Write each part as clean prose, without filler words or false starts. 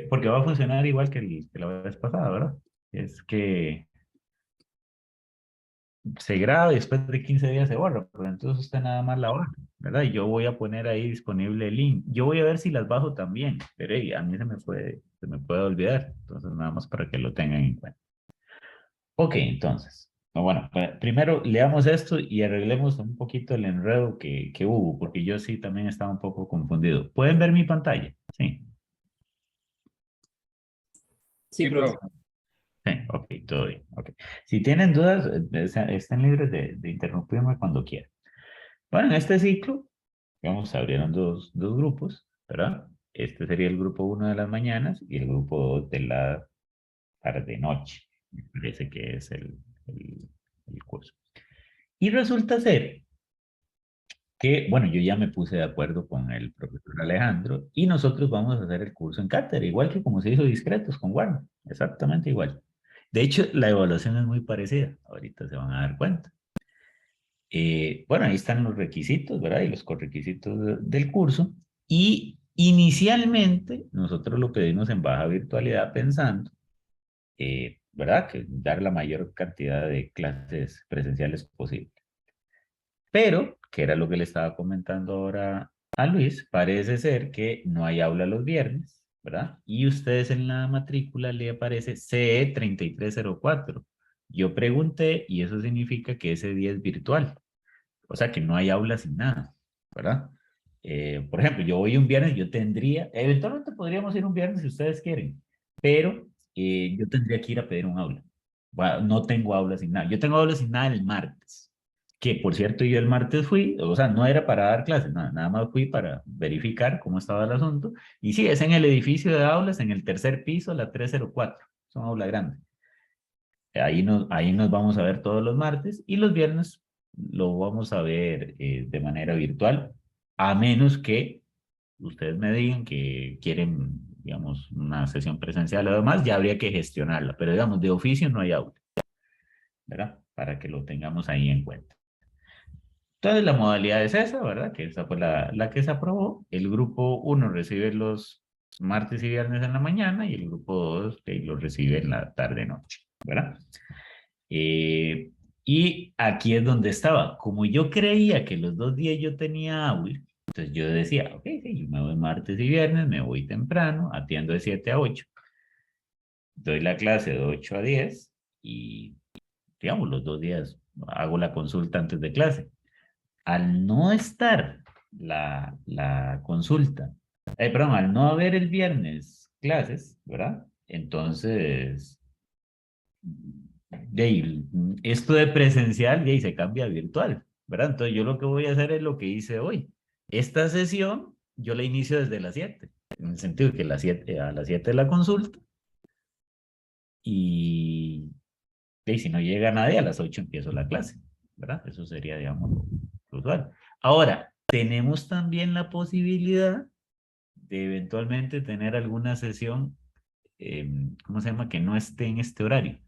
Porque va a funcionar igual que la vez pasada, ¿verdad? Es que se graba y después de 15 días se borra, pero entonces usted nada más la baja, ¿verdad? Y yo voy a poner ahí disponible el link. Yo voy a ver si las bajo también, pero hey, a mí se me puede olvidar, entonces nada más para que lo tengan en cuenta. Ok, entonces, bueno, primero leamos esto y arreglemos un poquito el enredo que hubo, porque yo sí también estaba un poco confundido. ¿Pueden ver mi pantalla? Sí. Sí, Sí, profe. profe. Sí, ok, todo bien. Ok. Si tienen dudas, estén libres de interrumpirme cuando quieran. Bueno, en este ciclo, digamos, se abrieron dos grupos, ¿verdad? Este sería el grupo uno de las mañanas y el grupo 2 de la tarde-noche. Me parece que es el curso. Y resulta ser que, bueno, yo ya me puse de acuerdo con el profesor Alejandro y nosotros vamos a hacer el curso en cátedra, igual que como se hizo discretos con Warner, exactamente igual. De hecho, la evaluación es muy parecida, ahorita se van a dar cuenta. Bueno, ahí están los requisitos, ¿verdad? Y los correquisitos del curso. Y inicialmente nosotros lo pedimos en baja virtualidad pensando, ¿verdad? Que dar la mayor cantidad de clases presenciales posible. Pero, que era lo que le estaba comentando ahora a Luis, parece ser que no hay aula los viernes, ¿verdad? Y ustedes en la matrícula le aparece CE 3304. Yo pregunté y eso significa que ese día es virtual. O sea que no hay aula sin nada, ¿verdad? Por ejemplo, yo voy un viernes, yo tendría, eventualmente podríamos ir un viernes si ustedes quieren, pero yo tendría que ir a pedir un aula. Bueno, no tengo aula sin nada. Yo tengo aula sin nada el martes, que por cierto yo el martes fui, o sea, no era para dar clases, nada más fui para verificar cómo estaba el asunto. Y sí, es en el edificio de aulas, en el tercer piso, la 304, es una aula grande. Ahí nos vamos a ver todos los martes y los viernes lo vamos a ver de manera virtual, a menos que ustedes me digan que quieren, digamos, una sesión presencial o demás, ya habría que gestionarla, pero digamos, de oficio no hay aula, ¿verdad? Para que lo tengamos ahí en cuenta. Entonces, la modalidad es esa, ¿verdad? Que esa fue la que se aprobó. El grupo uno recibe los martes y viernes en la mañana y el grupo 2 lo recibe en la tarde-noche, ¿verdad? Eh, y aquí es donde estaba. Como yo creía que los 2 días yo tenía aula, entonces yo decía, ok, sí, yo me voy martes y viernes, me voy temprano, atiendo de 7 a 8, doy la clase de 8 a 10 y, digamos, los 2 días hago la consulta antes de clase. Al no estar la consulta, perdón, al no haber el viernes clases, ¿verdad? Entonces de ahí, esto de presencial de ahí se cambia a virtual, ¿verdad? Entonces yo lo que voy a hacer es lo que hice hoy. Esta sesión yo la inicio desde las 7, en el sentido que a las 7 la consulta y de ahí, si no llega nadie a las 8 empiezo la clase, ¿verdad? Eso sería, digamos, lo usual. Ahora, tenemos también la posibilidad de eventualmente tener alguna sesión, ¿cómo se llama? Que no esté en este horario,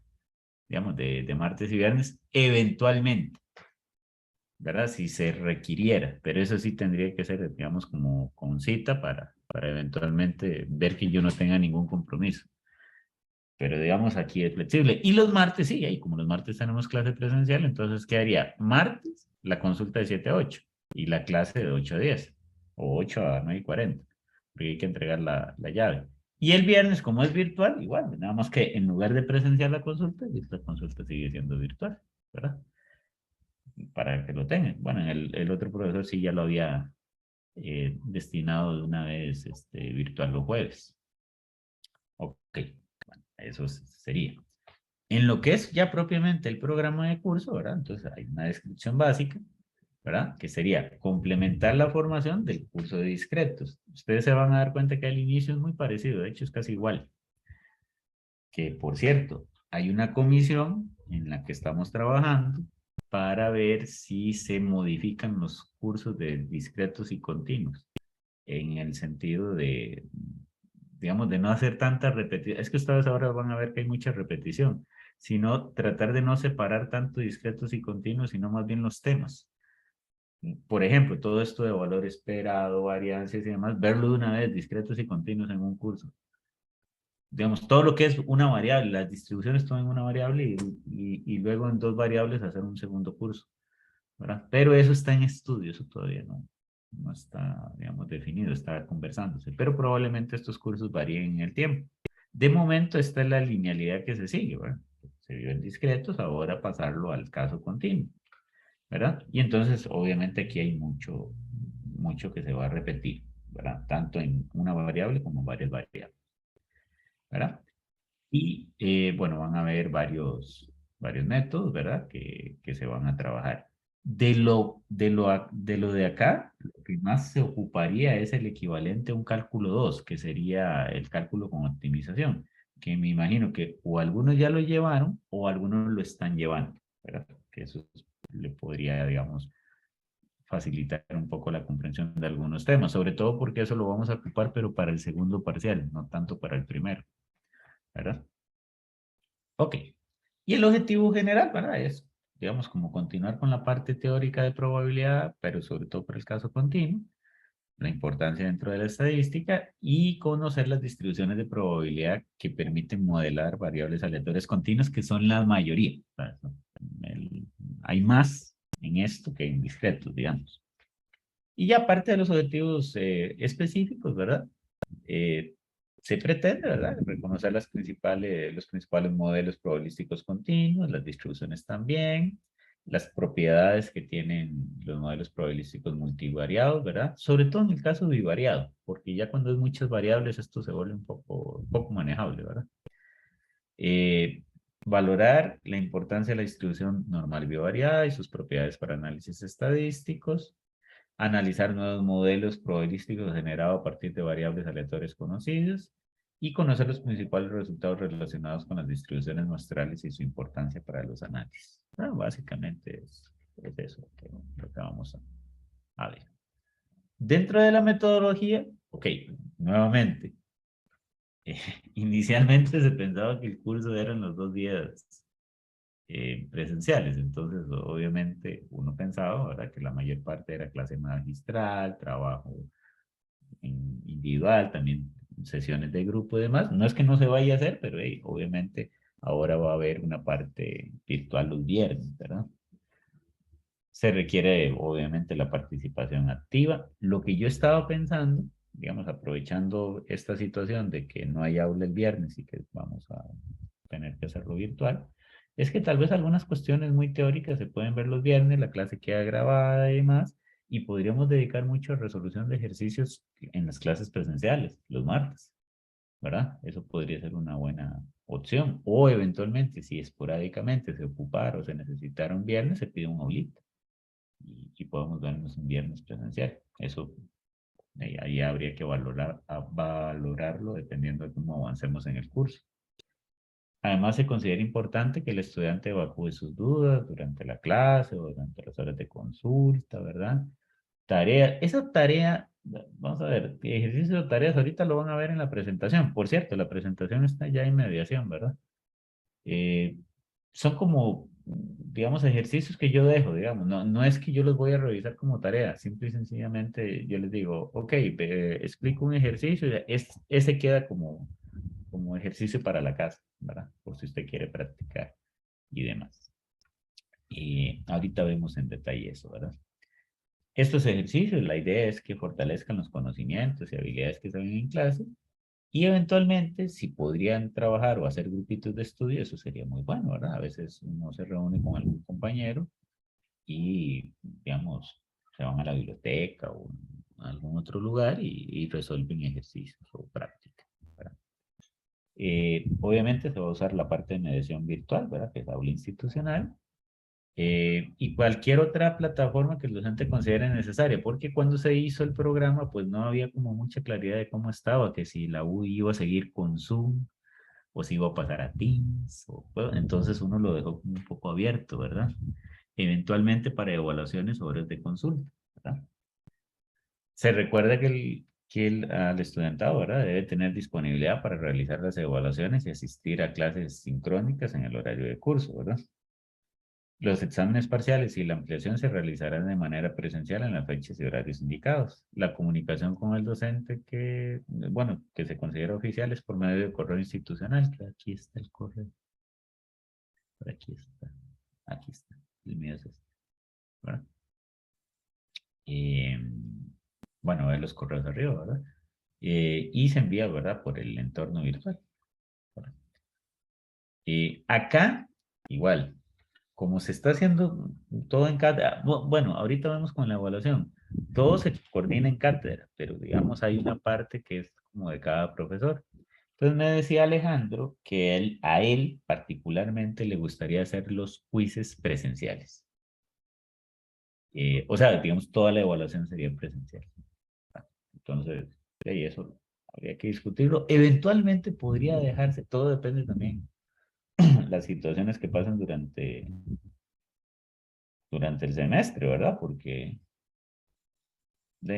digamos, de martes y viernes, eventualmente, ¿verdad? Si se requiriera, pero eso sí tendría que ser, digamos, como con cita para eventualmente ver que yo no tenga ningún compromiso. Pero digamos, aquí es flexible. Y los martes, sí, ahí como los martes tenemos clase presencial, entonces, ¿qué haría? Martes, la consulta de 7 a 8 y la clase de 8 a 10 o 8 a 9 y 40, porque hay que entregar la llave. Y el viernes, como es virtual, igual, nada más que en lugar de presencial la consulta, esta consulta sigue siendo virtual, ¿verdad? Para que lo tengan. Bueno, el otro profesor sí ya lo había destinado de una vez virtual los jueves. Ok, bueno, eso sería. En lo que es ya propiamente el programa de curso, ¿verdad? Entonces hay una descripción básica, ¿verdad? Que sería complementar la formación del curso de discretos. Ustedes se van a dar cuenta que al inicio es muy parecido, de hecho es casi igual. Que por cierto, hay una comisión en la que estamos trabajando para ver si se modifican los cursos de discretos y continuos, en el sentido de, digamos, de no hacer tanta repetición. Es que ustedes ahora van a ver que hay mucha repetición, sino tratar de no separar tanto discretos y continuos, sino más bien los temas. Por ejemplo, todo esto de valor esperado, varianzas y demás, verlo de una vez, discretos y continuos en un curso digamos, todo lo que es una variable, las distribuciones toman una variable y luego en dos variables hacer un segundo curso, ¿verdad? Pero eso está en estudio, eso todavía no está, digamos, definido, está conversándose, pero probablemente estos cursos varíen en el tiempo. De momento, esta es la linealidad que se sigue, ¿verdad? Se vio en discretos, ahora pasarlo al caso continuo, ¿verdad? Y entonces, obviamente, aquí hay mucho que se va a repetir, ¿verdad? Tanto en una variable como en varias variables, ¿verdad? Y bueno, van a haber varios métodos, ¿verdad? Que se van a trabajar. De lo de acá, lo que más se ocuparía es el equivalente a un cálculo 2 que sería el cálculo con optimización, que me imagino que o algunos ya lo llevaron o algunos lo están llevando, ¿verdad? Que eso le podría, digamos, facilitar un poco la comprensión de algunos temas, sobre todo porque eso lo vamos a ocupar, pero para el segundo parcial, no tanto para el primero, ¿verdad? Ok. Y el objetivo general, ¿verdad? Es, digamos, como continuar con la parte teórica de probabilidad, pero sobre todo por el caso continuo, la importancia dentro de la estadística y conocer las distribuciones de probabilidad que permiten modelar variables aleatorias continuas, que son la mayoría. ¿Verdad? Hay más en esto que en discretos, digamos. Y ya aparte de los objetivos específicos, ¿verdad? eh, Se pretende, ¿verdad?, reconocer los principales modelos probabilísticos continuos, las distribuciones también, las propiedades que tienen los modelos probabilísticos multivariados, ¿verdad? Sobre todo en el caso bivariado, porque ya cuando hay muchas variables esto se vuelve un poco manejable, ¿verdad? Eh, Valorar la importancia de la distribución normal bivariada y sus propiedades para análisis estadísticos, analizar nuevos modelos probabilísticos generados a partir de variables aleatorias conocidas y conocer los principales resultados relacionados con las distribuciones muestrales y su importancia para los análisis. Bueno, básicamente es eso lo que vamos a ver. Dentro de la metodología, ok, nuevamente, eh, inicialmente se pensaba que el curso eran los 2 días presenciales. Entonces, obviamente, uno pensaba, ¿verdad?, que la mayor parte era clase magistral, trabajo individual, también sesiones de grupo y demás. No es que no se vaya a hacer, pero hey, obviamente ahora va a haber una parte virtual los viernes, ¿verdad? Se requiere obviamente la participación activa. Lo que yo estaba pensando, digamos, aprovechando esta situación de que no hay aula el viernes y que vamos a tener que hacerlo virtual, es que tal vez algunas cuestiones muy teóricas se pueden ver los viernes, la clase queda grabada y demás, y podríamos dedicar mucho a resolución de ejercicios en las clases presenciales, los martes, ¿verdad? Eso podría ser una buena opción. O eventualmente, si esporádicamente se ocupara o se necesitara un viernes, se pide un aulita y podemos vernos un viernes presencial. Eso ahí habría que valorarlo dependiendo de cómo avancemos en el curso. Además, se considera importante que el estudiante evacúe sus dudas durante la clase o durante las horas de consulta, ¿verdad? Tarea, esa tarea, vamos a ver, ejercicio de tareas, ahorita lo van a ver en la presentación. Por cierto, la presentación está ya en mediación, ¿verdad? Eh, Son como, digamos, ejercicios que yo dejo, digamos, no es que yo los voy a revisar como tarea, simple y sencillamente yo les digo, ok, explico un ejercicio, ese queda como ejercicio para la casa, ¿verdad? Por si usted quiere practicar y demás. Y ahorita vemos en detalle eso, ¿verdad? Estos ejercicios, la idea es que fortalezcan los conocimientos y habilidades que se ven en clase y eventualmente, si podrían trabajar o hacer grupitos de estudio, eso sería muy bueno, ¿verdad? A veces uno se reúne con algún compañero y, digamos, se van a la biblioteca o a algún otro lugar y resuelven ejercicios o prácticas, ¿verdad? Obviamente se va a usar la parte de mediación virtual, ¿verdad? Que es aula institucional. Y cualquier otra plataforma que el docente considere necesaria, porque cuando se hizo el programa, pues no había como mucha claridad de cómo estaba, que si la U iba a seguir con Zoom o si iba a pasar a Teams, bueno, entonces uno lo dejó como un poco abierto, ¿verdad? Eventualmente para evaluaciones o horas de consulta, ¿verdad? Se recuerda al estudiantado, ¿verdad?, debe tener disponibilidad para realizar las evaluaciones y asistir a clases sincrónicas en el horario de curso, ¿verdad? Los exámenes parciales y la ampliación se realizarán de manera presencial en las fechas y horarios indicados. La comunicación con el docente que, bueno, que se considera oficial es por medio de correo institucional. Que aquí está el correo. Por aquí está. Aquí está. El mío es este. ¿Verdad? Eh, bueno, ver los correos arriba, ¿verdad? Y se envía, ¿verdad? Por el entorno virtual. ¿Verdad? Acá, igual, como se está haciendo todo en cátedra, bueno, ahorita vemos con la evaluación, todo se coordina en cátedra, pero digamos hay una parte que es como de cada profesor. Entonces me decía Alejandro que a él particularmente le gustaría hacer los quizzes presenciales. O sea, digamos, toda la evaluación sería presencial. Entonces, sí, eso habría que discutirlo. Eventualmente podría dejarse, todo depende también de las situaciones que pasan durante el semestre, ¿verdad? Porque,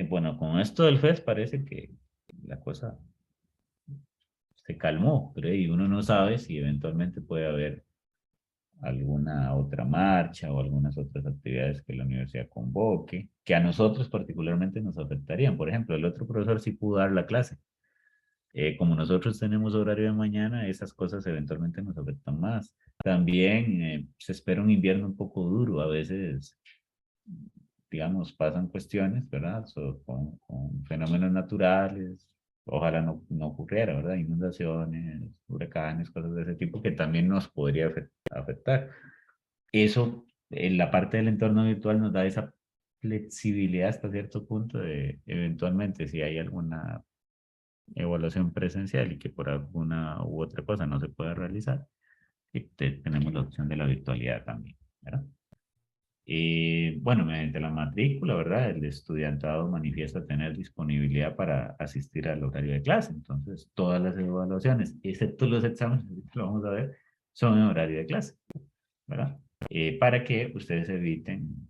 bueno, con esto del FES parece que la cosa se calmó, pero uno no sabe si eventualmente puede haber alguna otra marcha o algunas otras actividades que la universidad convoque, que a nosotros particularmente nos afectarían. Por ejemplo, el otro profesor sí pudo dar la clase. Como nosotros tenemos horario de mañana, esas cosas eventualmente nos afectan más. También se espera un invierno un poco duro. A veces digamos, pasan cuestiones, ¿verdad? Con fenómenos naturales, ojalá no ocurriera, ¿verdad? Inundaciones, huracanes, cosas de ese tipo que también nos podría afectar. Eso, en la parte del entorno virtual nos da esa flexibilidad hasta cierto punto de eventualmente si hay alguna evaluación presencial y que por alguna u otra cosa no se pueda realizar, tenemos la opción de la virtualidad también, ¿verdad? Bueno, mediante la matrícula, ¿verdad? El estudiantado manifiesta tener disponibilidad para asistir al horario de clase. Entonces, todas las evaluaciones, excepto los exámenes, lo vamos a ver, son en horario de clase, ¿verdad? Para que ustedes eviten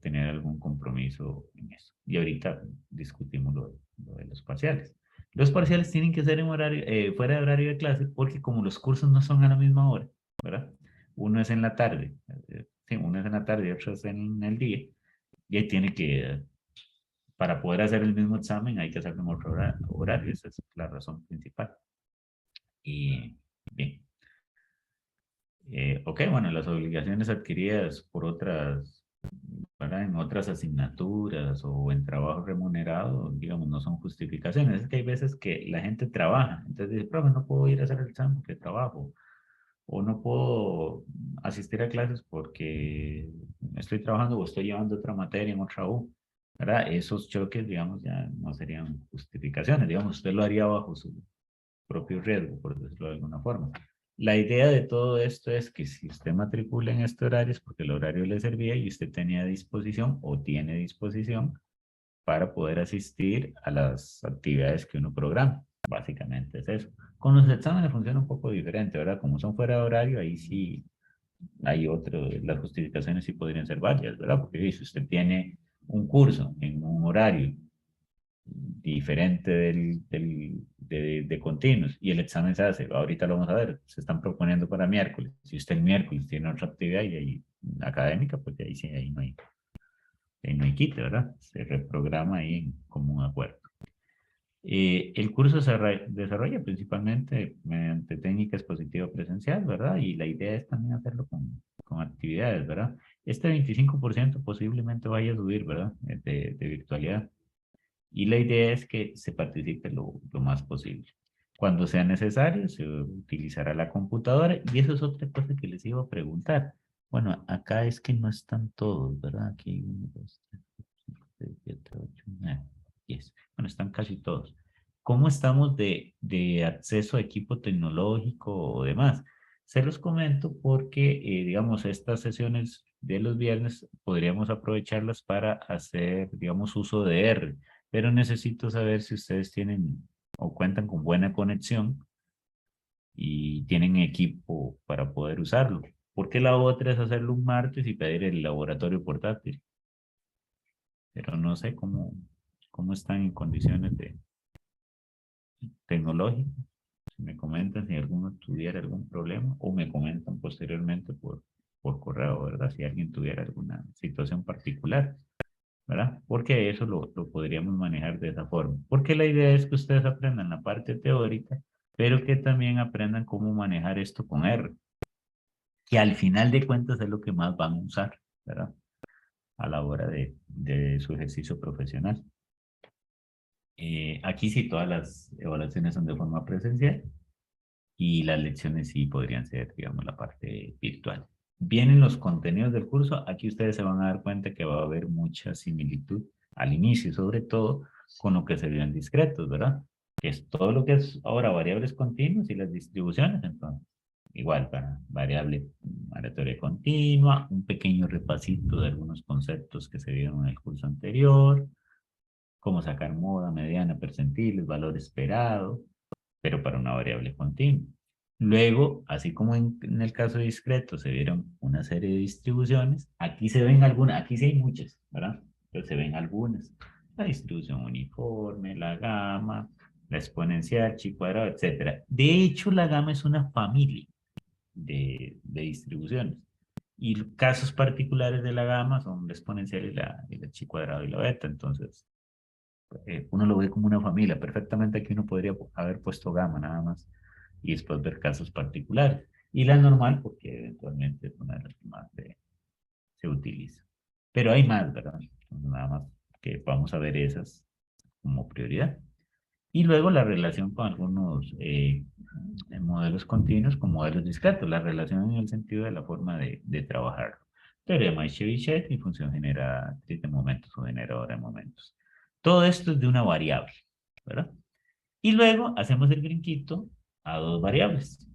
tener algún compromiso en eso. Y ahorita discutimos lo de los parciales. Los parciales tienen que ser en horario, fuera de horario de clase porque como los cursos no son a la misma hora, ¿verdad? Uno es en la tarde, sí, uno es en la tarde y otro es en el día, y ahí tiene que, para poder hacer el mismo examen hay que hacerlo en otro horario, esa es la razón principal. Y bien, ok, bueno, las obligaciones adquiridas por otras, ¿verdad? En otras asignaturas o en trabajo remunerado, digamos, no son justificaciones. Es que hay veces que la gente trabaja, entonces dice, profe, no puedo ir a hacer el examen porque trabajo, o no puedo asistir a clases porque estoy trabajando o estoy llevando otra materia en otra U. ¿Verdad? Esos choques, digamos, ya no serían justificaciones, digamos, usted lo haría bajo su propio riesgo, por decirlo de alguna forma. La idea de todo esto es que si usted matricula en este horario es porque el horario le servía y usted tenía disposición o tiene disposición para poder asistir a las actividades que uno programa. Básicamente es eso. Con los exámenes funciona un poco diferente, ¿verdad? Como son fuera de horario, ahí sí hay otro, las justificaciones sí podrían ser varias, ¿verdad? Porque si usted tiene un curso en un horario diferente de continuos y el examen se hace, ahorita lo vamos a ver, se están proponiendo para miércoles. Si usted el miércoles tiene otra actividad y ahí, académica, pues ahí sí, ahí no hay quite, ¿verdad? Se reprograma ahí en común acuerdo. El curso se desarrolla principalmente mediante técnica expositiva presencial, ¿verdad? Y la idea es también hacerlo con actividades, ¿verdad? Este 25% posiblemente vaya a subir, ¿verdad? De virtualidad. Y la idea es que se participe lo más posible. Cuando sea necesario, se utilizará la computadora y eso es otra cosa que les iba a preguntar. Bueno, acá es que no están todos, ¿verdad? Aquí hay 1, 2, 3, 4, 5, 6, 7, 8, 9, 10. Bueno, están casi todos. ¿Cómo estamos de acceso a equipo tecnológico o demás? Se los comento porque, digamos, estas sesiones de los viernes podríamos aprovecharlas para hacer, digamos, uso de R, pero necesito saber si ustedes tienen o cuentan con buena conexión y tienen equipo para poder usarlo. Porque la otra es hacerlo un martes y pedir el laboratorio portátil. Pero no sé cómo están en condiciones de tecnológicas. Si me comentan si alguno tuviera algún problema o me comentan posteriormente por correo, ¿verdad? Si alguien tuviera alguna situación particular, ¿verdad? Porque eso lo podríamos manejar de esa forma. Porque la idea es que ustedes aprendan la parte teórica, pero que también aprendan cómo manejar esto con R, que al final de cuentas es lo que más van a usar, ¿verdad? A la hora de su ejercicio profesional. Aquí sí todas las evaluaciones son de forma presencial y las lecciones sí podrían ser, digamos, la parte virtual. Vienen los contenidos del curso, aquí ustedes se van a dar cuenta que va a haber mucha similitud al inicio, sobre todo con lo que se vio en discretos, ¿verdad? Que es todo lo que es ahora variables continuas y las distribuciones, entonces, igual para variable aleatoria continua, un pequeño repasito de algunos conceptos que se vieron en el curso anterior, cómo sacar moda, mediana, percentiles, valor esperado, pero para una variable continua. Luego, así como en el caso de discreto se vieron una serie de distribuciones, aquí se ven algunas, aquí sí hay muchas, ¿verdad? Pero se ven algunas. La distribución uniforme, la gama, la exponencial, chi cuadrado, etc. De hecho, la gama es una familia de distribuciones. Y casos particulares de la gama son la exponencial y la chi cuadrado y la beta. Entonces, uno lo ve como una familia. Perfectamente aquí uno podría haber puesto gamma nada más y después ver casos particulares. Y la normal, porque eventualmente es una de las que más se utiliza. Pero hay más, ¿verdad? Entonces, nada más que vamos a ver esas como prioridad. Y luego la relación con algunos modelos continuos con modelos discretos. La relación en el sentido de la forma de trabajar. Teorema de Chebyshev y función generatriz de momentos o generadora de momentos. Todo esto es de una variable, ¿verdad? Y luego hacemos el brinquito a dos variables.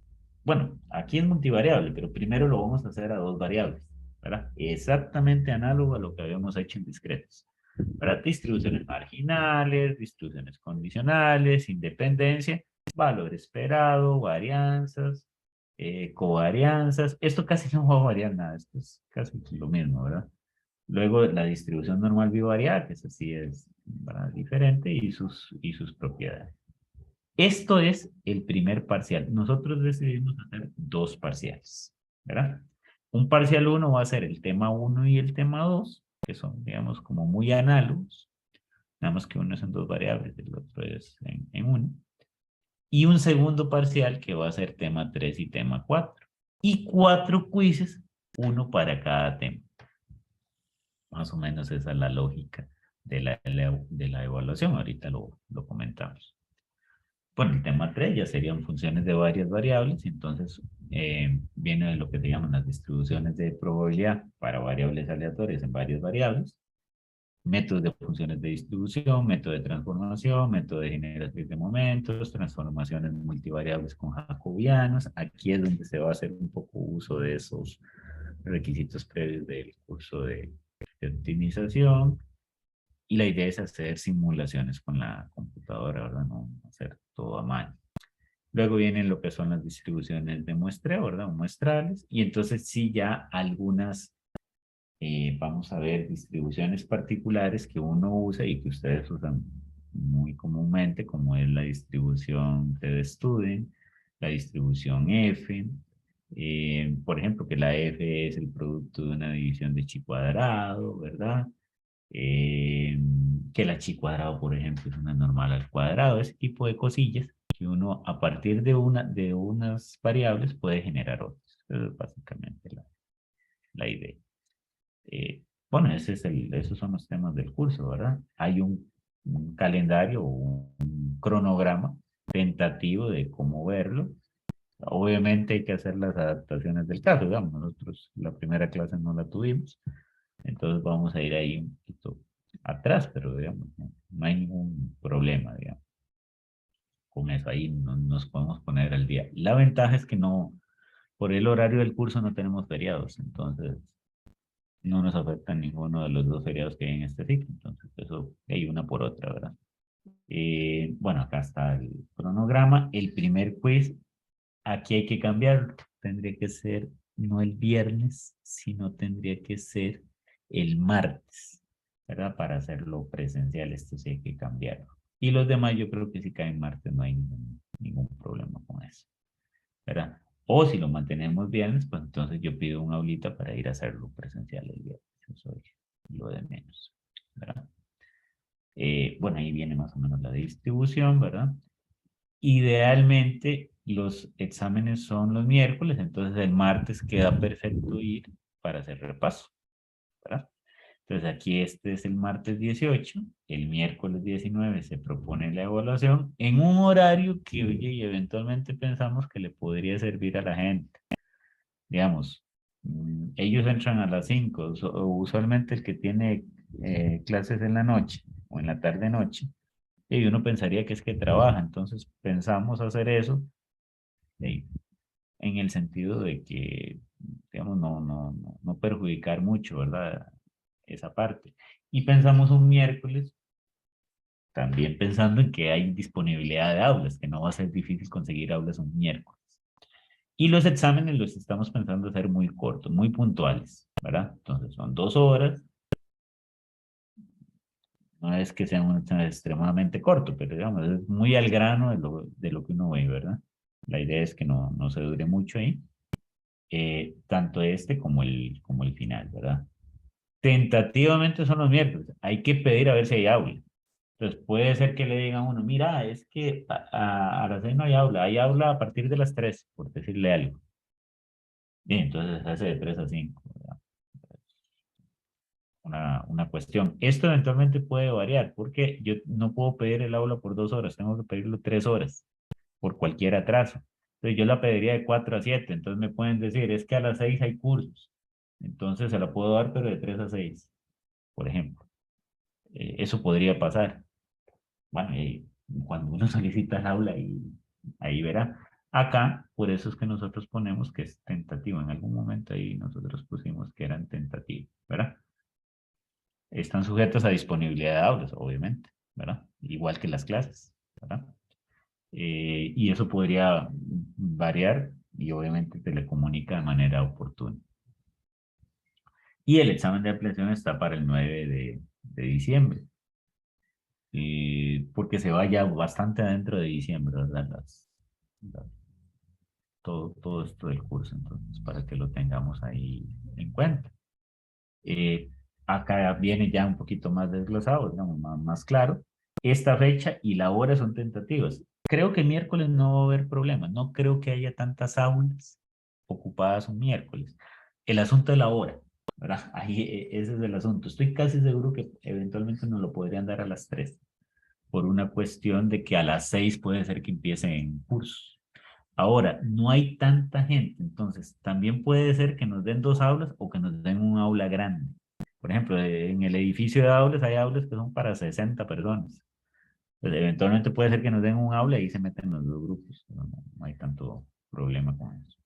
Bueno, aquí es multivariable, pero primero lo vamos a hacer a dos variables, ¿verdad? Exactamente análogo a lo que habíamos hecho en discretos. Para distribuciones marginales, distribuciones condicionales, independencia, valor esperado, varianzas, covarianzas. Esto casi no va a variar nada, esto es casi lo mismo, ¿verdad? Luego la distribución normal bivariada, que esa sí es, ¿verdad?, diferente, y sus propiedades. Esto es el primer parcial. Nosotros decidimos hacer dos parciales, ¿verdad? Un parcial uno va a ser el tema 1 y el tema 2, que son, digamos, como muy análogos. Nada más que uno es en dos variables, el otro es en uno. Y un segundo parcial que va a ser tema 3 y tema 4. Y cuatro quizzes, uno para cada tema. Más o menos esa es la lógica de la evaluación. Ahorita lo comentamos. Bueno, el tema 3 ya serían funciones de varias variables, entonces viene de lo que se llaman las distribuciones de probabilidad para variables aleatorias en varias variables, métodos de funciones de distribución, método de transformación, método de generación de momentos, transformaciones multivariables con jacobianos. Aquí es donde se va a hacer un poco uso de esos requisitos previos del curso de optimización. Y la idea es hacer simulaciones con la computadora, ¿verdad? No hacer todo a mano. Luego vienen lo que son las distribuciones de muestreo, ¿verdad? O muestrales. Y entonces sí ya algunas, vamos a ver, distribuciones particulares que uno usa y que ustedes usan muy comúnmente, como es la distribución T-de-Student, la distribución F. Por ejemplo, que la F es el producto de una división de chi cuadrado, ¿verdad? Que la chi cuadrado, por ejemplo, es una normal al cuadrado, ese tipo de cosillas que uno a partir de unas variables puede generar otras. Eso es básicamente la idea. Bueno, esos son los temas del curso, ¿verdad? Hay un calendario, un cronograma tentativo de cómo verlo. Obviamente hay que hacer las adaptaciones del caso, digamos, nosotros la primera clase no la tuvimos, entonces vamos a ir ahí un poquito atrás, pero digamos, no hay ningún problema, digamos, con eso, ahí no, nos podemos poner al día. La ventaja es que no, por el horario del curso no tenemos feriados, entonces no nos afecta ninguno de los dos feriados que hay en este ciclo, entonces eso hay una por otra, ¿verdad? Bueno, acá está el cronograma, el primer quiz, aquí hay que cambiarlo, tendría que ser no el viernes, sino tendría que ser el martes, ¿verdad? Para hacerlo presencial, esto sí hay que cambiarlo. Y los demás yo creo que si caen martes no hay ningún problema con eso, ¿verdad? O si lo mantenemos viernes, pues entonces yo pido una aulita para ir a hacerlo presencial el viernes. Eso es lo de menos, ¿verdad? Bueno, ahí viene más o menos la distribución, ¿verdad? Idealmente los exámenes son los miércoles, entonces el martes queda perfecto ir para hacer repaso, ¿verdad? Entonces aquí este es el martes 18, el miércoles 19 se propone la evaluación en un horario que, oye, y eventualmente pensamos que le podría servir a la gente. Digamos, ellos entran a las 5, usualmente el que tiene clases en la noche o en la tarde-noche, y uno pensaría que es que trabaja, entonces pensamos hacer eso eh, en el sentido de que, digamos, no perjudicar mucho, ¿verdad? Esa parte. Y pensamos un miércoles, también pensando en que hay disponibilidad de aulas, que no va a ser difícil conseguir aulas un miércoles. Y los exámenes los estamos pensando hacer muy cortos, muy puntuales, ¿verdad? Entonces son 2 horas, no es que sea un examen extremadamente corto, pero digamos, es muy al grano de lo que uno ve, ¿verdad? La idea es que no se dure mucho ahí, tanto este como el final, ¿verdad? Tentativamente son los miércoles, hay que pedir a ver si hay aula. Entonces puede ser que le digan a uno, mira, es que a las 6 no hay aula a partir de las 3, por decirle algo. Bien, entonces hace de 3 a 5, ¿verdad? Una cuestión. Esto eventualmente puede variar porque yo no puedo pedir el aula por 2 horas, tengo que pedirlo 3 horas por cualquier atraso. Entonces yo la pediría de 4 a 7, entonces me pueden decir, es que a las 6 hay cursos, entonces se la puedo dar pero de 3 a 6, por ejemplo. Eso podría pasar. Bueno, cuando uno solicita el aula ahí verá. Acá, por eso es que nosotros ponemos que es tentativo. En algún momento ahí nosotros pusimos que eran tentativos, ¿verdad? Están sujetos a disponibilidad de aulas, obviamente, ¿verdad? Igual que las clases, ¿verdad? Y eso podría variar y obviamente te le comunica de manera oportuna. Y el examen de ampliación está para el 9 de diciembre, porque se vaya bastante adentro de diciembre, ¿verdad? Las- todo esto del curso, entonces, para que lo tengamos ahí en cuenta. Eh, Acá viene ya un poquito más desglosado, digamos, más claro. Esta fecha y la hora son tentativas. Creo que el miércoles no va a haber problema. No creo que haya tantas aulas ocupadas un miércoles. El asunto de la hora, ¿verdad? Ahí ese es el asunto. Estoy casi seguro que eventualmente nos lo podrían dar a las 3 por una cuestión de que a las 6 puede ser que empiecen cursos. Ahora, no hay tanta gente, entonces también puede ser que nos den 2 aulas o que nos den un aula grande. Por ejemplo, en el edificio de aulas hay aulas que son para 60 personas. Pues eventualmente puede ser que nos den un aula y se meten los dos grupos. No hay tanto problema con eso.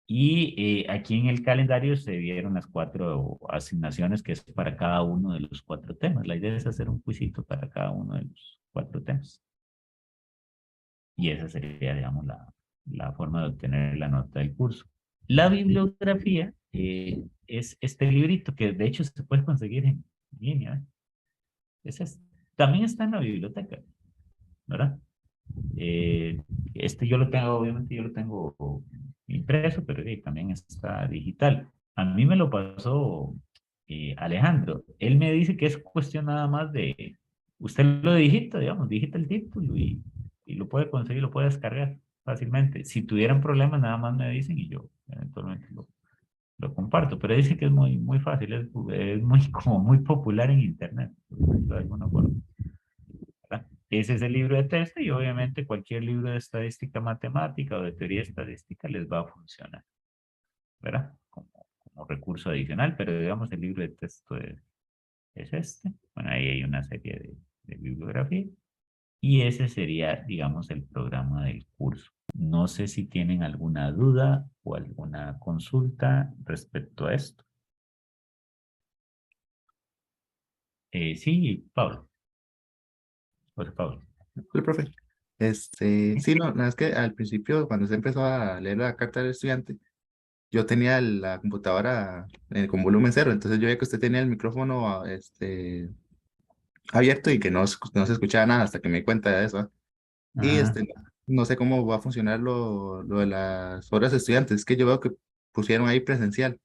Y aquí en el calendario se vieron las 4 asignaciones que es para cada uno de los 4 temas. La idea es hacer un quizito para cada uno de los 4 temas. Y esa sería, digamos, la forma de obtener la nota del curso. La bibliografía es este librito que de hecho se puede conseguir en línea. También está en la biblioteca, ¿verdad? Eh, este yo lo tengo, obviamente yo lo tengo impreso, pero también está digital. A mí me lo pasó Alejandro. Él me dice que es cuestión nada más de, usted lo digita, digamos, digita el título y lo puede conseguir, lo puede descargar fácilmente. Si tuvieran problemas, nada más me dicen y yo eventualmente lo comparto. Pero dice que es muy fácil, es muy, como muy popular en Internet, por decirlo de alguna forma. ¿Verdad? Ese es el libro de texto y obviamente cualquier libro de estadística matemática o de teoría estadística les va a funcionar, ¿verdad? Como recurso adicional, pero digamos el libro de texto es este. Bueno, ahí hay una serie de bibliografía y ese sería, digamos, el programa del curso. No sé si tienen alguna duda o alguna consulta respecto a esto. Sí, Pablo. Pues Pablo. El profe. Sí, no, es que al principio, cuando se empezó a leer la carta del estudiante, yo tenía la computadora con volumen cero, entonces yo veía que usted tenía el micrófono abierto y que no se escuchaba nada hasta que me di cuenta de eso. ¿Ah? Y Ajá. No sé cómo va a funcionar lo de las horas de estudiantes. Es que yo veo que pusieron ahí presencial.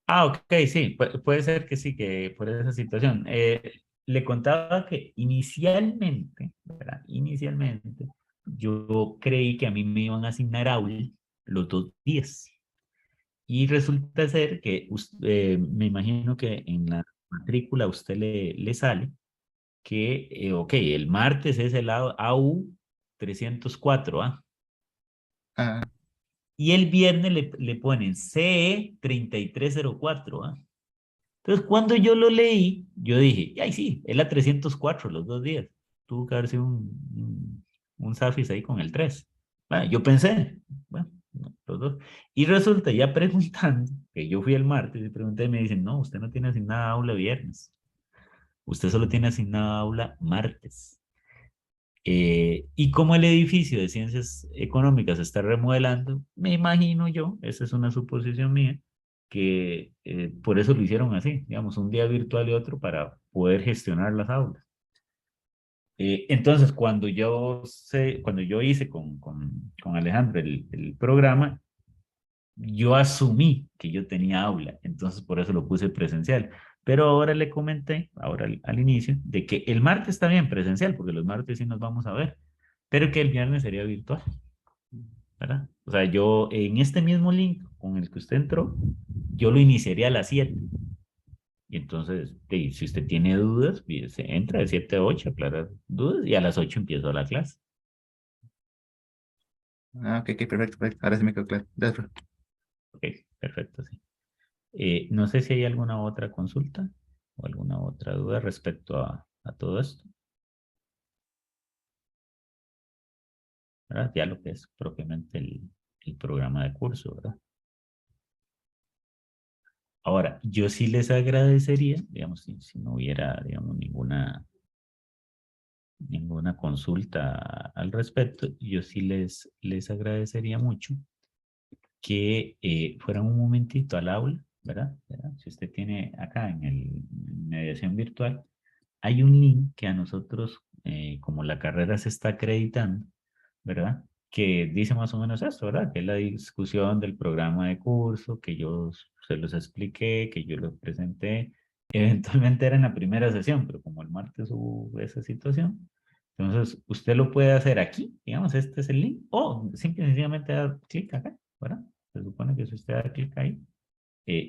Ah, ok, sí, puede ser que sí, que por esa situación. Le contaba que inicialmente, ¿verdad? Inicialmente, yo creí que a mí me iban a asignar aula los 2 días. Y resulta ser que me imagino que en la matrícula a usted le sale que, ok, el martes es el AU 304, ¿ah? Ah, Y el viernes le ponen CE 3304, ¿ah? Entonces, cuando yo lo leí, yo dije, ay, sí, es la 304 los 2 días. Tuvo que haber sido un Zafis ahí con el 3. Bueno, yo pensé, bueno, no, los dos. Y resulta, ya preguntando, que yo fui el martes y pregunté, y me dicen, no, usted no tiene asignada aula viernes. Usted solo tiene asignada aula martes. Y como el edificio de ciencias económicas se está remodelando, me imagino yo, esa es una suposición mía, que por eso lo hicieron así, digamos, un día virtual y otro para poder gestionar las aulas. Entonces, cuando yo hice con Alejandro el programa, yo asumí que yo tenía aula, entonces por eso lo puse presencial. Pero ahora le comenté, ahora al inicio, de que el martes está bien presencial, porque los martes sí nos vamos a ver, pero que el viernes sería virtual, ¿verdad? O sea, yo en este mismo link con el que usted entró, yo lo iniciaría a las 7. Y entonces, si usted tiene dudas, se entra de 7 a 8, aclarar dudas, y a las 8 empiezo la clase. ok, ok, perfecto, perfecto. Ahora sí me quedó claro. Gracias, profe. Ok, perfecto, sí. No sé si hay alguna otra consulta o alguna otra duda respecto a todo esto, ¿verdad? Ya lo que es propiamente el programa de curso, ¿verdad? Ahora, yo sí les agradecería, digamos, si no hubiera, digamos, ninguna consulta al respecto, yo sí les agradecería mucho que fueran un momentito al aula, ¿verdad? ¿Verdad? Si usted tiene acá en mediación virtual, hay un link que a nosotros, como la carrera se está acreditando, ¿verdad? Que dice más o menos esto, ¿verdad? Que es la discusión del programa de curso, que yo se los expliqué, que yo los presenté. Eventualmente era en la primera sesión, pero como el martes hubo esa situación, entonces usted lo puede hacer aquí, digamos, este es el link, o simple y sencillamente dar clic acá, ¿verdad? Se supone que si usted da clic ahí,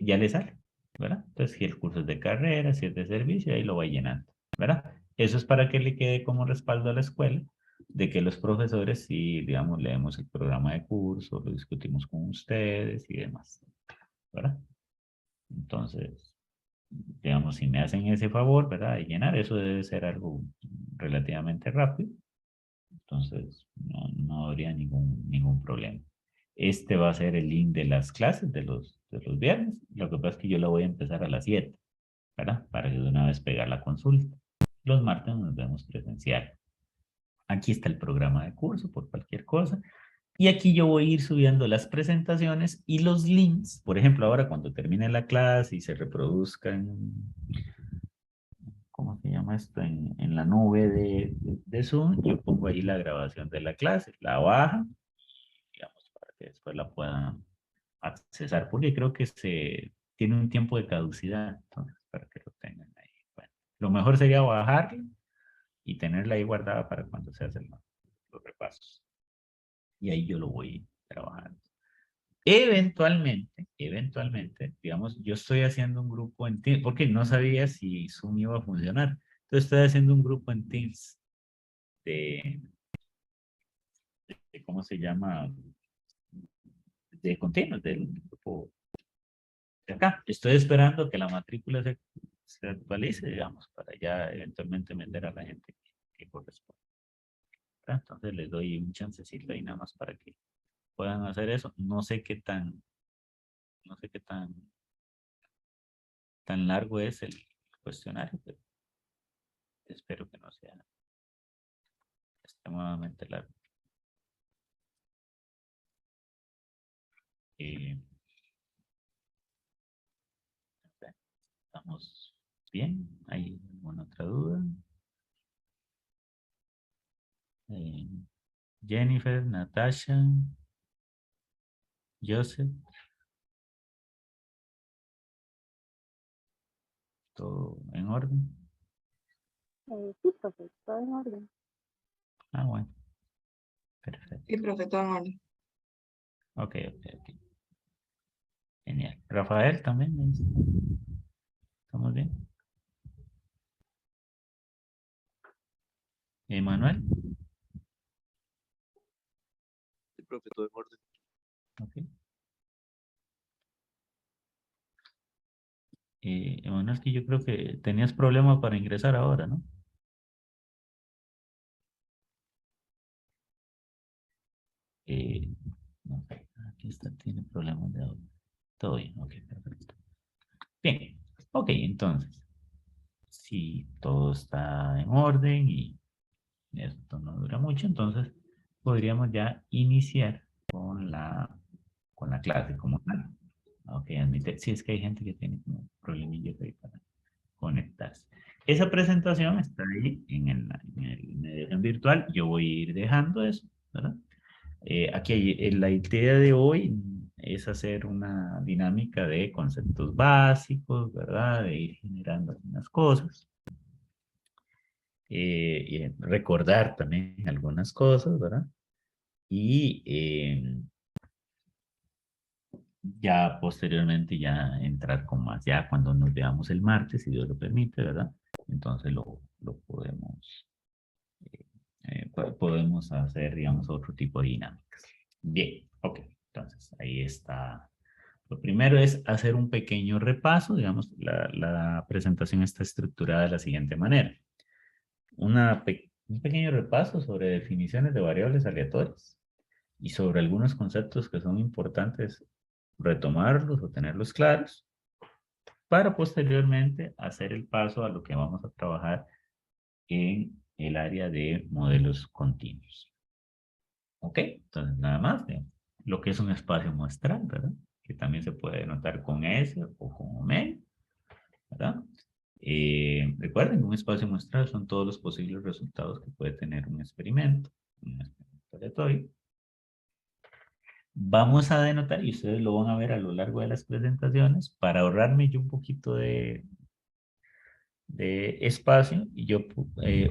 ya le sale, ¿verdad? Entonces, si el curso es de carrera, si es de servicio, ahí lo va llenando, ¿verdad? Eso es para que le quede como respaldo a la escuela de que los profesores, si, digamos, leemos el programa de curso, lo discutimos con ustedes y demás, ¿verdad? Entonces, digamos, si me hacen ese favor, ¿verdad? De llenar, eso debe ser algo relativamente rápido. Entonces, no habría ningún problema. Este va a ser el link de las clases de los viernes. Lo que pasa es que yo la voy a empezar a las 7, ¿verdad? Para que de una vez pegar la consulta. Los martes nos vemos presencial. Aquí está el programa de curso por cualquier cosa. Y aquí yo voy a ir subiendo las presentaciones y los links. Por ejemplo, ahora cuando termine la clase y se reproduzca ¿cómo se llama esto? En la nube de Zoom, yo pongo ahí la grabación de la clase, la baja, digamos, para que después la puedan accesar, porque creo que se tiene un tiempo de caducidad, entonces, para que lo tengan ahí. Bueno, lo mejor sería bajarla y tenerla ahí guardada para cuando se hacen los repasos. Y ahí yo lo voy trabajando. Eventualmente, digamos, yo estoy haciendo un grupo en Teams, porque no sabía si Zoom iba a funcionar. Entonces estoy haciendo un grupo en Teams de, ¿cómo se llama? De continuos, del grupo de acá. Estoy esperando que la matrícula se actualice, digamos, para ya eventualmente meter a la gente que corresponde. ¿Verdad? Entonces les doy un chancecito ahí nada más para que puedan hacer eso. No sé qué tan largo es el cuestionario, pero espero que no sea extremadamente largo. Eh, ¿Estamos bien? ¿Hay alguna otra duda? Eh, Jennifer, Natasha, Joseph, todo en orden. Sí, profe, todo en orden. Ah, bueno, perfecto. Y profe, todo en orden. Ok, ok, ok. Genial. Rafael también. Ahí está. ¿Estamos bien? Emanuel. Sí, profe, todo en orden. Ok. Emanuel, que yo creo que tenías problemas para ingresar ahora, ¿no? No sé, aquí está, tiene problemas de audio. Todo bien, ok, perfecto. Bien, ok, entonces, si todo está en orden y esto no dura mucho, entonces podríamos ya iniciar con la clase como tal. Ok, admite, sí, es que hay gente que tiene como problemillas ahí para conectarse. Esa presentación está ahí en el medio virtual. Yo voy a ir dejando eso, ¿verdad? Aquí la idea de hoy es hacer una dinámica de conceptos básicos, ¿verdad? De ir generando algunas cosas. Y recordar también algunas cosas, ¿verdad? Y ya posteriormente ya entrar con más, ya cuando nos veamos el martes, si Dios lo permite, ¿verdad? Entonces lo podemos, podemos hacer, digamos, otro tipo de dinámicas. Bien, ok, entonces ahí está. Lo primero es hacer un pequeño repaso, digamos, la presentación está estructurada de la siguiente manera. Un pequeño repaso sobre definiciones de variables aleatorias y sobre algunos conceptos que son importantes retomarlos o tenerlos claros para posteriormente hacer el paso a lo que vamos a trabajar en el área de modelos continuos. ¿Ok? Entonces, nada más, lo que es un espacio muestral, ¿verdad? Que también se puede denotar con S o con omega, ¿verdad? Recuerden, un espacio muestral son todos los posibles resultados que puede tener un experimento aleatorio. Vamos a denotar, y ustedes lo van a ver a lo largo de las presentaciones, para ahorrarme yo un poquito de espacio, y yo,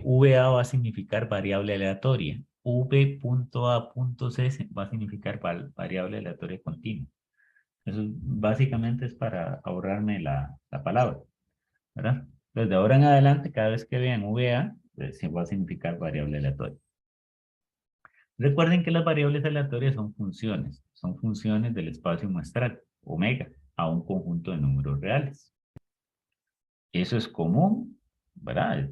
VA va a significar variable aleatoria, V.A.C va a significar variable aleatoria continua. Eso básicamente es para ahorrarme la palabra, ¿verdad? Entonces, de ahora en adelante, cada vez que vean VA, pues, va a significar variable aleatoria. Recuerden que las variables aleatorias son funciones del espacio muestral, omega, a un conjunto de números reales. Eso es común, ¿verdad?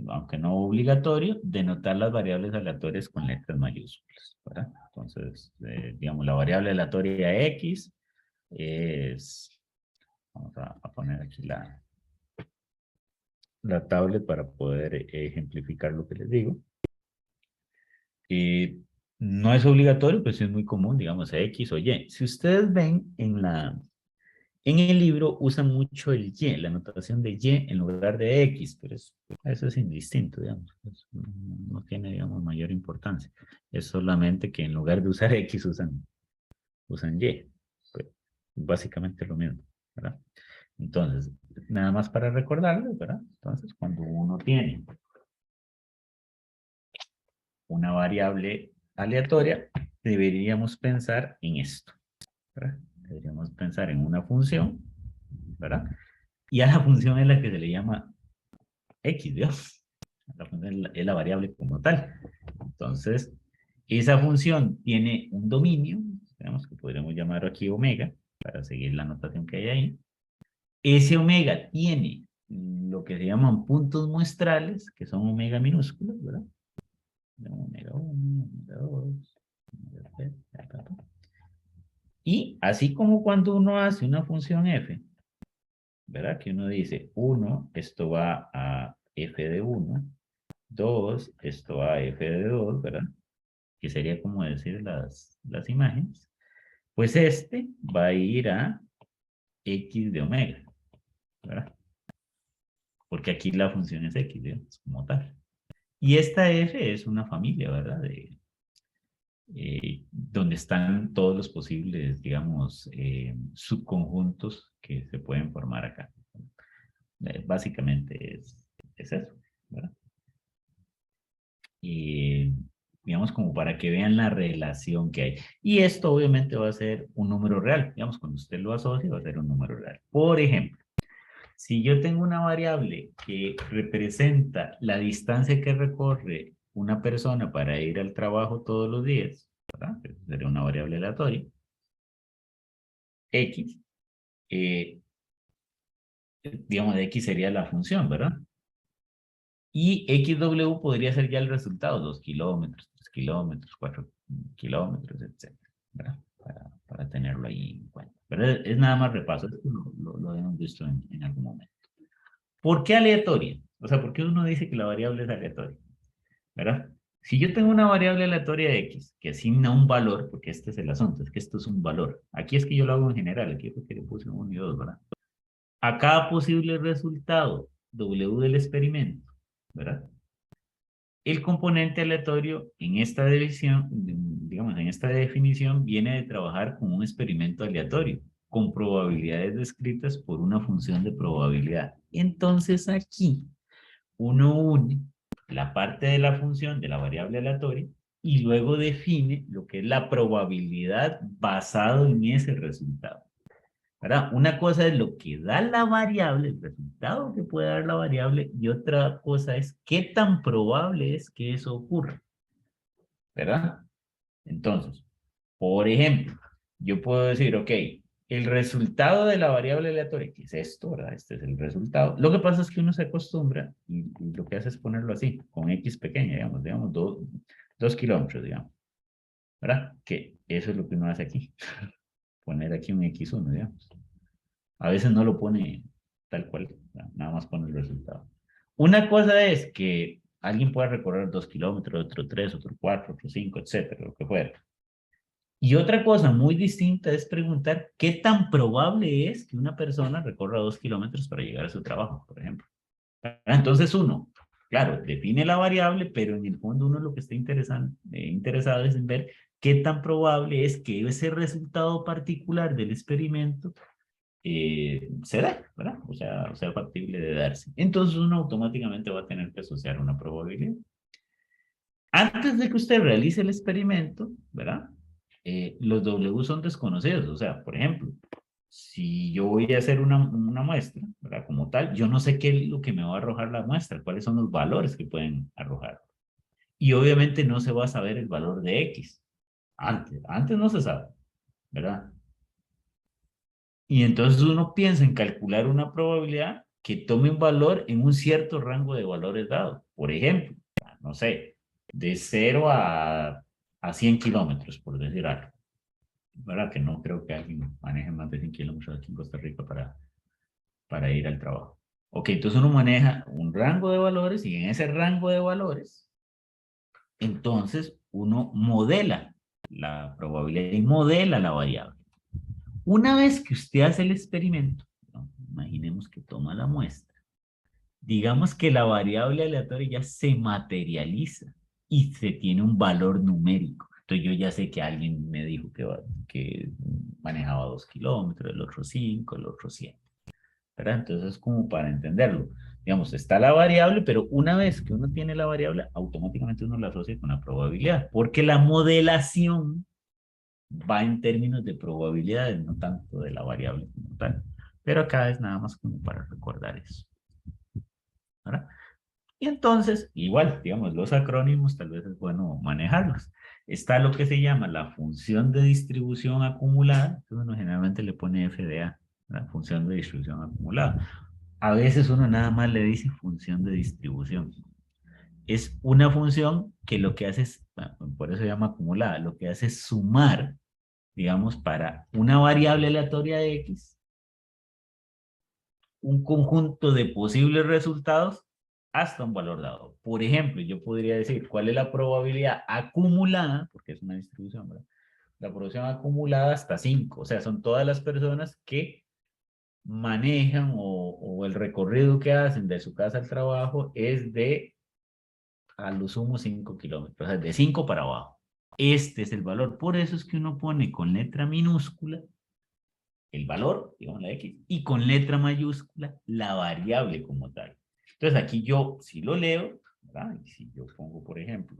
Aunque no obligatorio, denotar las variables aleatorias con letras mayúsculas, ¿verdad? Entonces, digamos, la variable aleatoria X es, vamos a poner aquí la tablet para poder ejemplificar lo que les digo. No es obligatorio, pero sí es muy común, digamos, X o Y. Si ustedes ven en el libro usan mucho el Y, la notación de Y en lugar de X, pero eso es indistinto, digamos. No tiene, digamos, mayor importancia. Es solamente que en lugar de usar X usan Y. Pues, básicamente lo mismo, ¿verdad? Entonces, nada más para recordarles, ¿verdad? Entonces, cuando uno tiene una variable aleatoria, deberíamos pensar en esto, ¿verdad? Deberíamos pensar en una función, ¿verdad? Y a la función es la que se le llama X, Dios. La función es la variable como tal. Entonces, esa función tiene un dominio, digamos que podríamos llamarlo aquí omega, para seguir la notación que hay ahí. Ese omega tiene lo que se llaman puntos muestrales, que son omega minúsculos, ¿verdad? Omega 1, omega 2, omega 3, y así como cuando uno hace una función f, ¿verdad? Que uno dice, 1, esto va a f de 1, 2, esto va a f de 2, ¿verdad? Que sería como decir las imágenes. Pues este va a ir a x de omega, ¿verdad? Porque aquí la función es x, digamos, como tal. Y esta f es una familia, ¿verdad? donde están todos los posibles, digamos, subconjuntos que se pueden formar acá. Básicamente es eso, ¿verdad? Y digamos como para que vean la relación que hay. Y esto obviamente va a ser un número real. Digamos, cuando usted lo asocia va a ser un número real. Por ejemplo, si yo tengo una variable que representa la distancia que recorre una persona para ir al trabajo todos los días, ¿verdad? Sería una variable aleatoria, X, digamos, de X sería la función, ¿verdad? Y XW podría ser ya el resultado, 2 kilómetros, 3 kilómetros, 4 kilómetros, etcétera, ¿verdad? Para tenerlo ahí en cuenta. Pero es nada más repaso, esto lo hemos visto en algún momento. ¿Por qué aleatoria? O sea, ¿por qué uno dice que la variable es aleatoria? ¿Verdad? Si yo tengo una variable aleatoria X que asigna un valor, porque este es el asunto, es que esto es un valor. Aquí es que yo lo hago en general, aquí es que le puse 1 y 2, ¿verdad? A cada posible resultado W del experimento, ¿verdad? El componente aleatorio en esta división, digamos, en esta definición viene de trabajar con un experimento aleatorio, con probabilidades descritas por una función de probabilidad. Entonces aquí uno une la parte de la función de la variable aleatoria y luego define lo que es la probabilidad basado en ese resultado. ¿Verdad? Una cosa es lo que da la variable, el resultado que puede dar la variable, y otra cosa es qué tan probable es que eso ocurra. ¿Verdad? Entonces, por ejemplo, yo puedo decir, ok, el resultado de la variable aleatoria, que es esto, ¿verdad? Este es el resultado. Lo que pasa es que uno se acostumbra y lo que hace es ponerlo así, con X pequeña, digamos 2 kilómetros, digamos. ¿Verdad? Que eso es lo que uno hace aquí. Poner aquí un X1, digamos. A veces no lo pone tal cual, nada más pone el resultado. Una cosa es que alguien pueda recorrer 2 kilómetros, otro 3, otro 4, otro 5, etcétera, lo que fuera. Y otra cosa muy distinta es preguntar qué tan probable es que una persona recorra 2 kilómetros para llegar a su trabajo, por ejemplo. Entonces uno, claro, define la variable, pero en el fondo uno lo que está interesado es en ver qué tan probable es que ese resultado particular del experimento se da, ¿verdad? O sea factible de darse. Entonces uno automáticamente va a tener que asociar una probabilidad. Antes de que usted realice el experimento, ¿verdad? Los W son desconocidos. O sea, por ejemplo, si yo voy a hacer una muestra, ¿verdad? Como tal, yo no sé qué es lo que me va a arrojar la muestra, cuáles son los valores que pueden arrojar. Y obviamente no se va a saber el valor de X. Antes no se sabe, ¿verdad? Y entonces uno piensa en calcular una probabilidad que tome un valor en un cierto rango de valores dado. Por ejemplo, no sé, de 0 a 100 kilómetros, por decir algo. ¿Verdad? Que no creo que alguien maneje más de 100 kilómetros aquí en Costa Rica para ir al trabajo. Ok, entonces uno maneja un rango de valores y en ese rango de valores, entonces uno modela la probabilidad y modela la variable. Una vez que usted hace el experimento, ¿no? Imaginemos que toma la muestra, digamos que la variable aleatoria ya se materializa y se tiene un valor numérico. Entonces yo ya sé que alguien me dijo que manejaba 2 kilómetros, el otro 5, el otro 100. ¿Verdad? Entonces es como para entenderlo. Digamos, está la variable, pero una vez que uno tiene la variable, automáticamente uno la asocia con la probabilidad, porque la modelación va en términos de probabilidades, no tanto de la variable como tal. Pero acá es nada más como para recordar eso. ¿Verdad? Y entonces, igual, digamos, los acrónimos tal vez es bueno manejarlos. Está lo que se llama la función de distribución acumulada, que uno generalmente le pone FDA, la función de distribución acumulada. A veces uno nada más le dice función de distribución. Es una función que lo que hace es, por eso se llama acumulada, lo que hace es sumar, digamos, para una variable aleatoria de X, un conjunto de posibles resultados hasta un valor dado. Por ejemplo, yo podría decir cuál es la probabilidad acumulada, porque es una distribución, ¿verdad? La probabilidad acumulada hasta 5, o sea, son todas las personas que manejan o el recorrido que hacen de su casa al trabajo es de a lo sumo 5 kilómetros, o sea, de 5 para abajo. Este es el valor. Por eso es que uno pone con letra minúscula el valor, digamos la X, y con letra mayúscula la variable como tal. Entonces aquí yo, si lo leo, ¿verdad? Y si yo pongo, por ejemplo,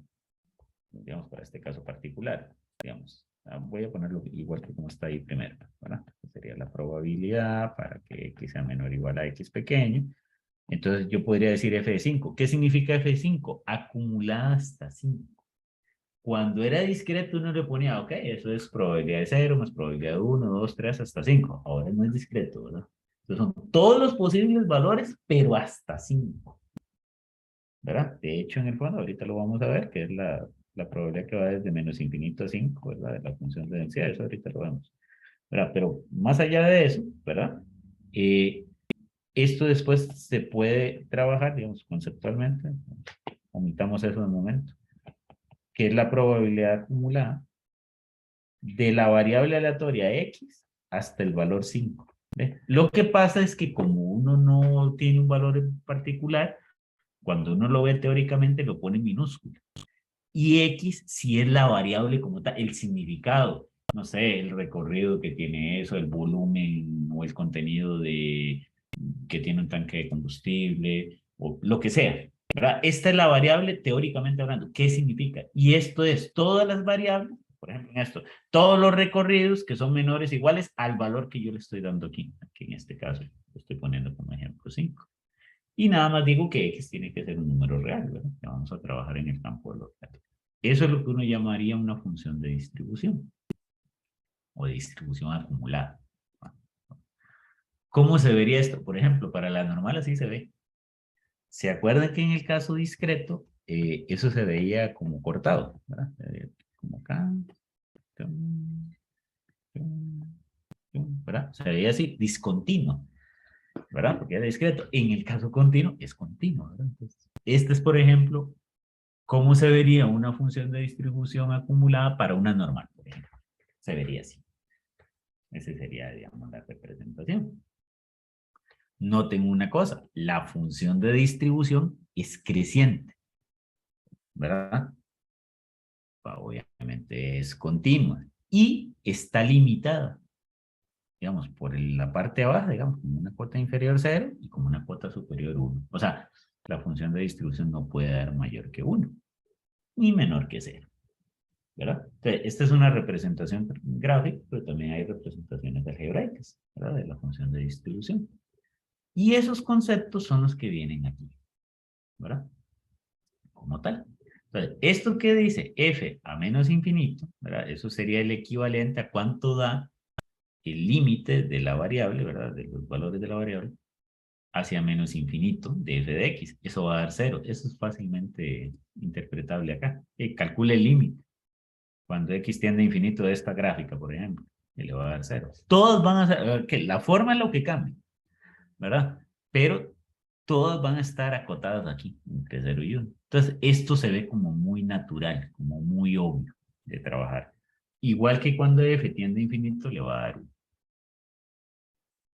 digamos para este caso particular, digamos, voy a ponerlo igual que como está ahí primero, ¿verdad? Sería la probabilidad para que X sea menor o igual a X pequeño. Entonces yo podría decir f de 5. ¿Qué significa f de 5? Acumulada hasta 5. Cuando era discreto uno le ponía, ok, eso es probabilidad de 0 más probabilidad de 1, 2, 3, hasta 5. Ahora no es discreto, ¿verdad? Entonces son todos los posibles valores, pero hasta 5. ¿Verdad? De hecho, en el fondo, ahorita lo vamos a ver, que es la probabilidad que va desde menos infinito a 5, ¿verdad? De la función de densidad, eso ahorita lo vemos. ¿Verdad? Pero más allá de eso, ¿verdad? Esto después se puede trabajar, digamos, conceptualmente. Omitamos eso de momento. Que es la probabilidad acumulada de la variable aleatoria X hasta el valor 5. ¿Ve? Lo que pasa es que como uno no tiene un valor en particular, cuando uno lo ve teóricamente lo pone en minúscula. Y X si es la variable como tal, el significado, no sé, el recorrido que tiene eso, el volumen o el contenido que tiene un tanque de combustible, o lo que sea, ¿verdad? Esta es la variable teóricamente hablando. ¿Qué significa? Y esto es todas las variables, por ejemplo en esto, todos los recorridos que son menores o iguales al valor que yo le estoy dando aquí. Aquí en este caso lo estoy poniendo como ejemplo 5. Y nada más digo que X tiene que ser un número real, ¿verdad? Que vamos a trabajar en el campo de los datos. Eso es lo que uno llamaría una función de distribución o de distribución acumulada. ¿Cómo se vería esto? Por ejemplo, para la normal así se ve. ¿Se acuerdan que en el caso discreto eso se veía como cortado? ¿Verdad? Como acá. ¿Verdad? Se veía así, discontinuo. ¿Verdad? Porque era discreto. En el caso continuo es continuo. ¿Verdad? Entonces, este es, por ejemplo, cómo se vería una función de distribución acumulada para una normal, por ejemplo. Se vería así. Esa sería, digamos, la representación. Noten una cosa, la función de distribución es creciente, ¿verdad? Obviamente es continua y está limitada, digamos, por la parte de abajo, digamos, como una cuota inferior a 0 y como una cuota superior a 1. O sea, la función de distribución no puede dar mayor que 1, ni menor que 0. ¿Verdad? Entonces, esta es una representación gráfica, pero también hay representaciones algebraicas, ¿verdad? De la función de distribución. Y esos conceptos son los que vienen aquí, ¿verdad? Como tal. Entonces, ¿esto qué dice? F a menos infinito, ¿verdad? Eso sería el equivalente a cuánto da el límite de la variable, ¿verdad? De los valores de la variable hacia menos infinito de f de x. Eso va a dar 0. Eso es fácilmente interpretable acá. Calcule el límite. Cuando x tiende a infinito de esta gráfica, por ejemplo, y le va a dar 0. Todos van a ser, que la forma es lo que cambia, ¿verdad? Pero todas van a estar acotadas aquí, entre 0 y 1. Entonces, esto se ve como muy natural, como muy obvio de trabajar. Igual que cuando f tiende a infinito, le va a dar 1.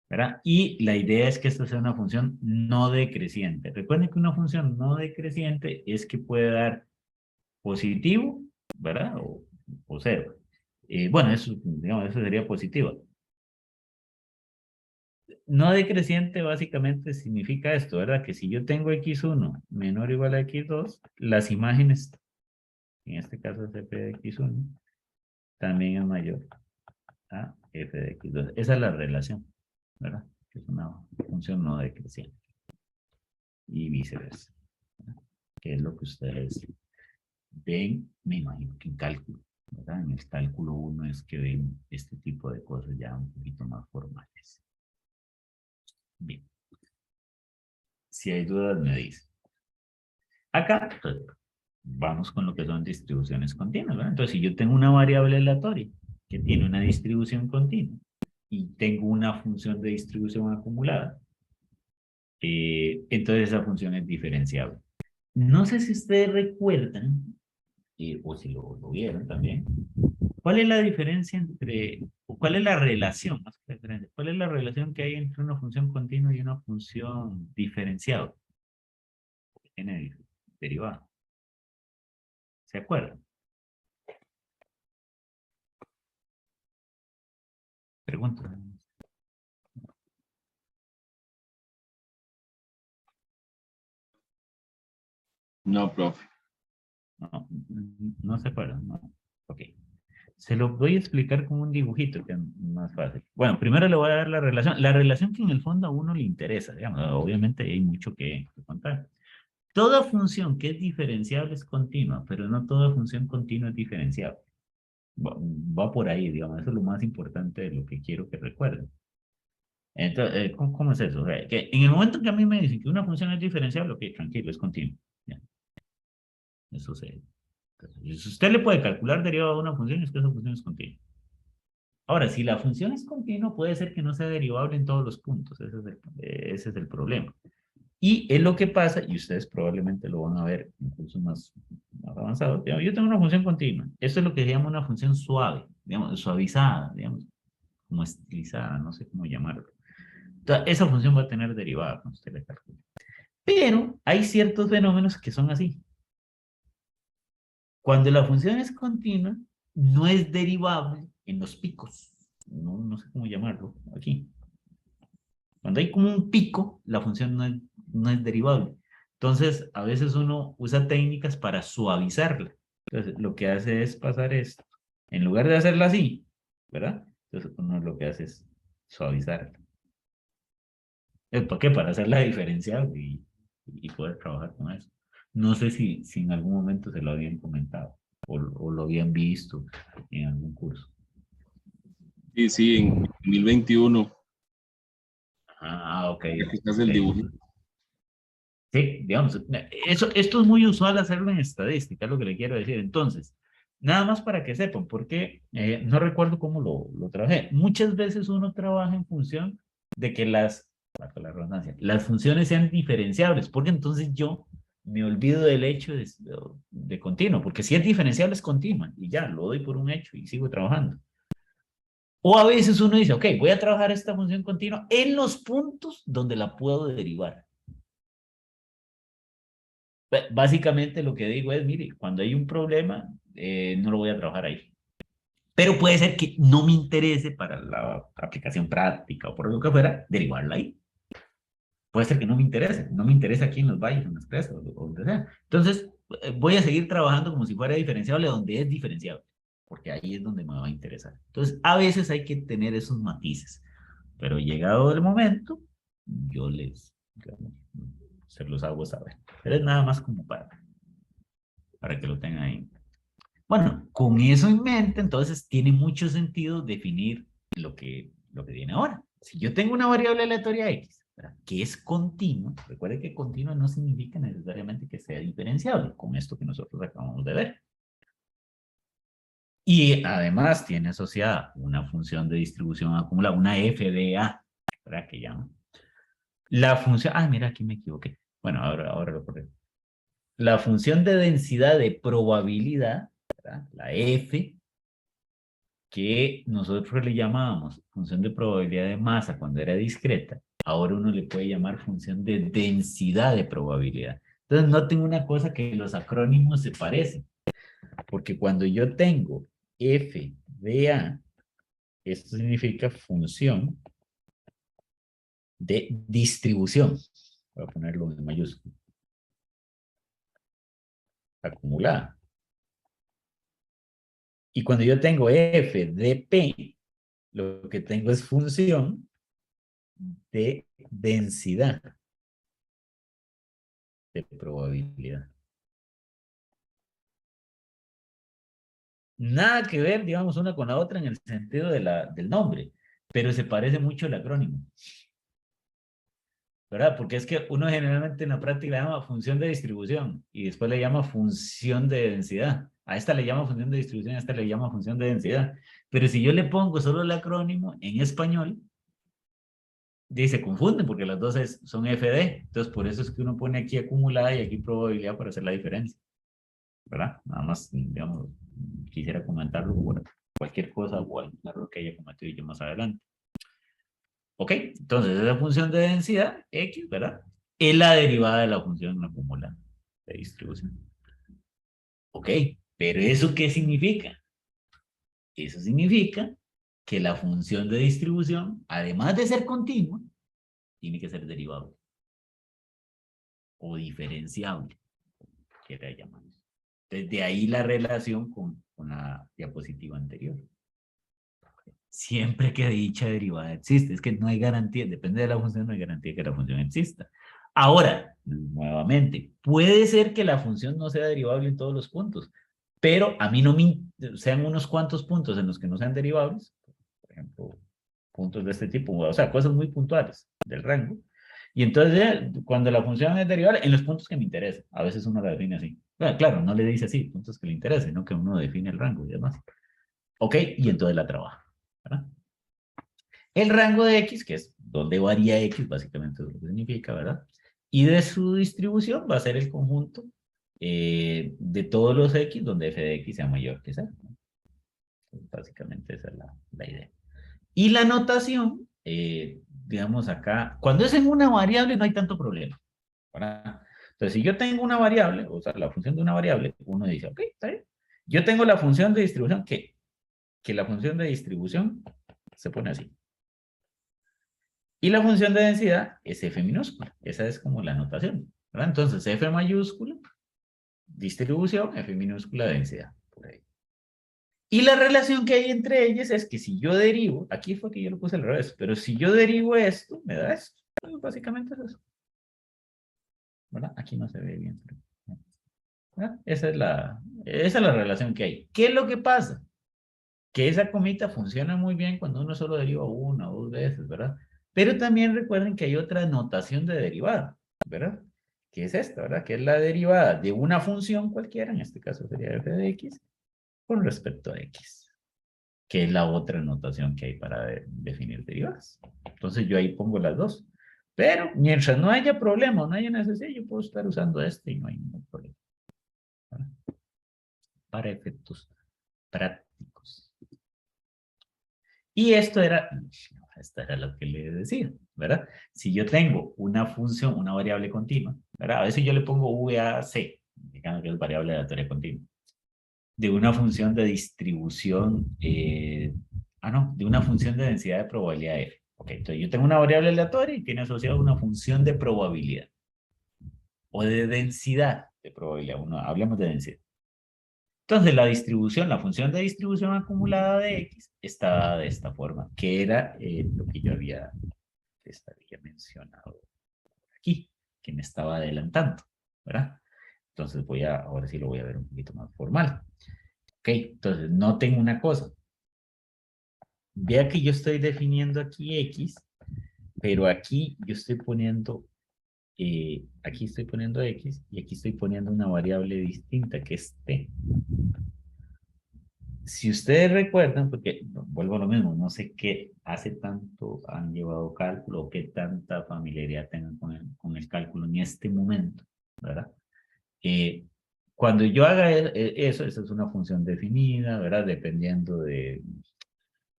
¿Verdad? Y la idea es que esto sea una función no decreciente. Recuerden que una función no decreciente es que puede dar positivo, ¿verdad? O 0. Bueno, eso, digamos, eso sería positivo. No decreciente básicamente significa esto, ¿verdad? Que si yo tengo x1 menor o igual a x2, las imágenes, en este caso es f de x1, también es mayor a f de x2. Esa es la relación, ¿verdad? Que es una función no decreciente. Y viceversa, ¿verdad? Que es lo que ustedes ven, me imagino que en cálculo, ¿verdad? En el cálculo 1 es que ven este tipo de cosas ya un poquito más formales. Bien. Si hay dudas, me dicen. Acá, pues, vamos con lo que son distribuciones continuas, ¿verdad? Entonces, si yo tengo una variable aleatoria que tiene una distribución continua y tengo una función de distribución acumulada, entonces esa función es diferenciable. No sé si ustedes recuerdan, o si lo vieron también, ¿cuál es la diferencia o cuál es la relación, más que diferencia, cuál es la relación que hay entre una función continua y una función diferenciada? Que tiene derivado. ¿Se acuerdan? Pregunto. No, profe. No, no se acuerdan, no. Ok. Se lo voy a explicar con un dibujito que es más fácil. Bueno, primero le voy a dar la relación que en el fondo a uno le interesa, digamos, obviamente hay mucho que contar. Toda función que es diferenciable es continua, pero no toda función continua es diferenciable. Va por ahí, digamos, eso es lo más importante de lo que quiero que recuerden. Entonces, ¿cómo es eso? O sea, que en el momento que a mí me dicen que una función es diferenciable, ok, tranquilo, es continua. Ya, eso se... Si usted le puede calcular derivado de una función, es que esa función es continua. Ahora, si la función es continua, puede ser que no sea derivable en todos los puntos. Ese es el problema. Y es lo que pasa, y ustedes probablemente lo van a ver incluso más avanzado. Digamos, yo tengo una función continua. Esto es lo que se llama una función suave, digamos, suavizada, digamos, como estilizada, no sé cómo llamarlo. Entonces, esa función va a tener derivada cuando usted le calcule. Pero hay ciertos fenómenos que son así. Cuando la función es continua, no es derivable en los picos. No sé cómo llamarlo aquí. Cuando hay como un pico, la función no es derivable. Entonces, a veces uno usa técnicas para suavizarla. Entonces, lo que hace es pasar esto. En lugar de hacerla así, ¿verdad? Entonces, uno lo que hace es suavizarla. ¿Para qué? Para hacerla diferencial y poder trabajar con eso. No sé si en algún momento se lo habían comentado o lo habían visto en algún curso. Sí, sí, en 2021. Ah, ok. Aquí se hace el Ok. dibujito. Sí, digamos, esto es muy usual hacerlo en estadística, es lo que le quiero decir. Entonces, nada más para que sepan, porque no recuerdo cómo lo trabajé. Muchas veces uno trabaja en función de que valga la redundancia, las funciones sean diferenciables, porque entonces yo me olvido del hecho de continuo, porque si es diferenciable es continua, y ya, lo doy por un hecho y sigo trabajando. O a veces uno dice, ok, voy a trabajar esta función continua en los puntos donde la puedo derivar. Básicamente lo que digo es, mire, cuando hay un problema, no lo voy a trabajar ahí. Pero puede ser que no me interese para la aplicación práctica o por lo que fuera, derivarla ahí. Puede ser que no me interesa aquí en los valles, en las presas o donde sea. Entonces, voy a seguir trabajando como si fuera diferenciable donde es diferenciable, porque ahí es donde me va a interesar. Entonces, a veces hay que tener esos matices, pero llegado el momento, yo digamos, se los hago saber. Pero es nada más como para que lo tengan ahí. Bueno, con eso en mente, entonces tiene mucho sentido definir lo que viene ahora. Si yo tengo una variable aleatoria X, ¿verdad?, que es continua, recuerde que continua no significa necesariamente que sea diferenciable, con esto que nosotros acabamos de ver. Y además tiene asociada una función de distribución acumulada, una FDA, ¿verdad?, que llama. La función, mira, aquí me equivoqué. Bueno, ahora lo corrijo. La función de densidad de probabilidad, ¿verdad?, la F, que nosotros le llamábamos función de probabilidad de masa cuando era discreta, ahora uno le puede llamar función de densidad de probabilidad. Entonces noten una cosa, que los acrónimos se parecen, porque cuando yo tengo F de A, esto significa función de distribución, voy a ponerlo en mayúscula, acumulada. Y cuando yo tengo F de P, lo que tengo es función de densidad de probabilidad. Nada que ver, digamos, una con la otra en el sentido del nombre, pero se parece mucho el acrónimo, ¿verdad? Porque es que uno generalmente en la práctica le llama función de distribución y después le llama función de densidad. A esta le llama función de distribución, a esta le llama función de densidad. Pero si yo le pongo solo el acrónimo en español, se confunden porque las dos son FD. Entonces, por eso es que uno pone aquí acumulada y aquí probabilidad para hacer la diferencia, ¿verdad? Nada más, digamos, quisiera comentarlo por cualquier cosa o algún error que haya cometido yo más adelante. Ok, entonces esa función de densidad, X, ¿verdad?, es la derivada de la función acumulada de distribución. Ok, pero ¿eso qué significa? Eso significa que la función de distribución, además de ser continua, tiene que ser derivable o diferenciable, que le llamamos. Desde ahí la relación con la diapositiva anterior. Siempre que dicha derivada existe, es que no hay garantía, depende de la función, no hay garantía que la función exista. Ahora, nuevamente, puede ser que la función no sea derivable en todos los puntos, pero a mí no me sean unos cuantos puntos en los que no sean derivables, por ejemplo, puntos de este tipo, o sea, cosas muy puntuales del rango. Y entonces, cuando la función es derivable, en los puntos que me interesan, a veces uno la define así. Bueno, claro, no le dice así, puntos que le interesen, no que uno define el rango y demás. Ok, y entonces la trabaja, ¿verdad? El rango de X, que es donde varía X, básicamente es lo que significa, ¿verdad? Y de su distribución va a ser el conjunto de todos los X, donde f de X sea mayor que Z. Básicamente esa es la idea. Y la notación, digamos acá, cuando es en una variable no hay tanto problema, ¿verdad? Entonces, si yo tengo una variable, o sea, la función de una variable, uno dice, ok, está bien. Yo tengo la función de distribución que la función de distribución se pone así. Y la función de densidad es f minúscula. Esa es como la notación, ¿verdad? Entonces, f mayúscula, distribución, f minúscula, densidad. Por ahí. Y la relación que hay entre ellas es que si yo derivo, aquí fue que yo lo puse al revés, pero si yo derivo esto, me da esto. Pues básicamente es eso. ¿Verdad? Aquí no se ve bien. ¿Verdad? Esa es la relación que hay. ¿Qué es lo que pasa? Que esa comita funciona muy bien cuando uno solo deriva una o dos veces, ¿verdad? Pero también recuerden que hay otra notación de derivada, ¿verdad? Que es esta, ¿verdad? Que es la derivada de una función cualquiera, en este caso sería f de x, con respecto a x, que es la otra notación que hay para definir derivadas. Entonces yo ahí pongo las dos. Pero mientras no haya problema, no haya necesidad, yo puedo estar usando este y no hay ningún problema, ¿verdad? Para efectos prácticos. Y esto era lo que le decía, ¿verdad? Si yo tengo una función, una variable continua, ¿verdad? A veces yo le pongo VAC, indicando que es variable aleatoria continua, de una función de distribución, de una función de densidad de probabilidad F. Ok, entonces yo tengo una variable aleatoria y tiene asociada una función de probabilidad o de densidad de probabilidad. Hablemos de densidad. Entonces, la distribución, la función de distribución acumulada de X está dada de esta forma, que era lo que yo había mencionado aquí, que me estaba adelantando, ¿verdad? Entonces, ahora sí lo voy a ver un poquito más formal. Ok, entonces, noten una cosa. Vea que yo estoy definiendo aquí X, pero aquí yo estoy poniendo, aquí estoy poniendo X y aquí estoy poniendo una variable distinta que es T. Si ustedes recuerdan, porque vuelvo a lo mismo, no sé qué hace tanto han llevado cálculo o qué tanta familiaridad tengan con el cálculo en este momento, ¿verdad? Cuando yo haga eso, esa es una función definida, ¿verdad? Dependiendo de,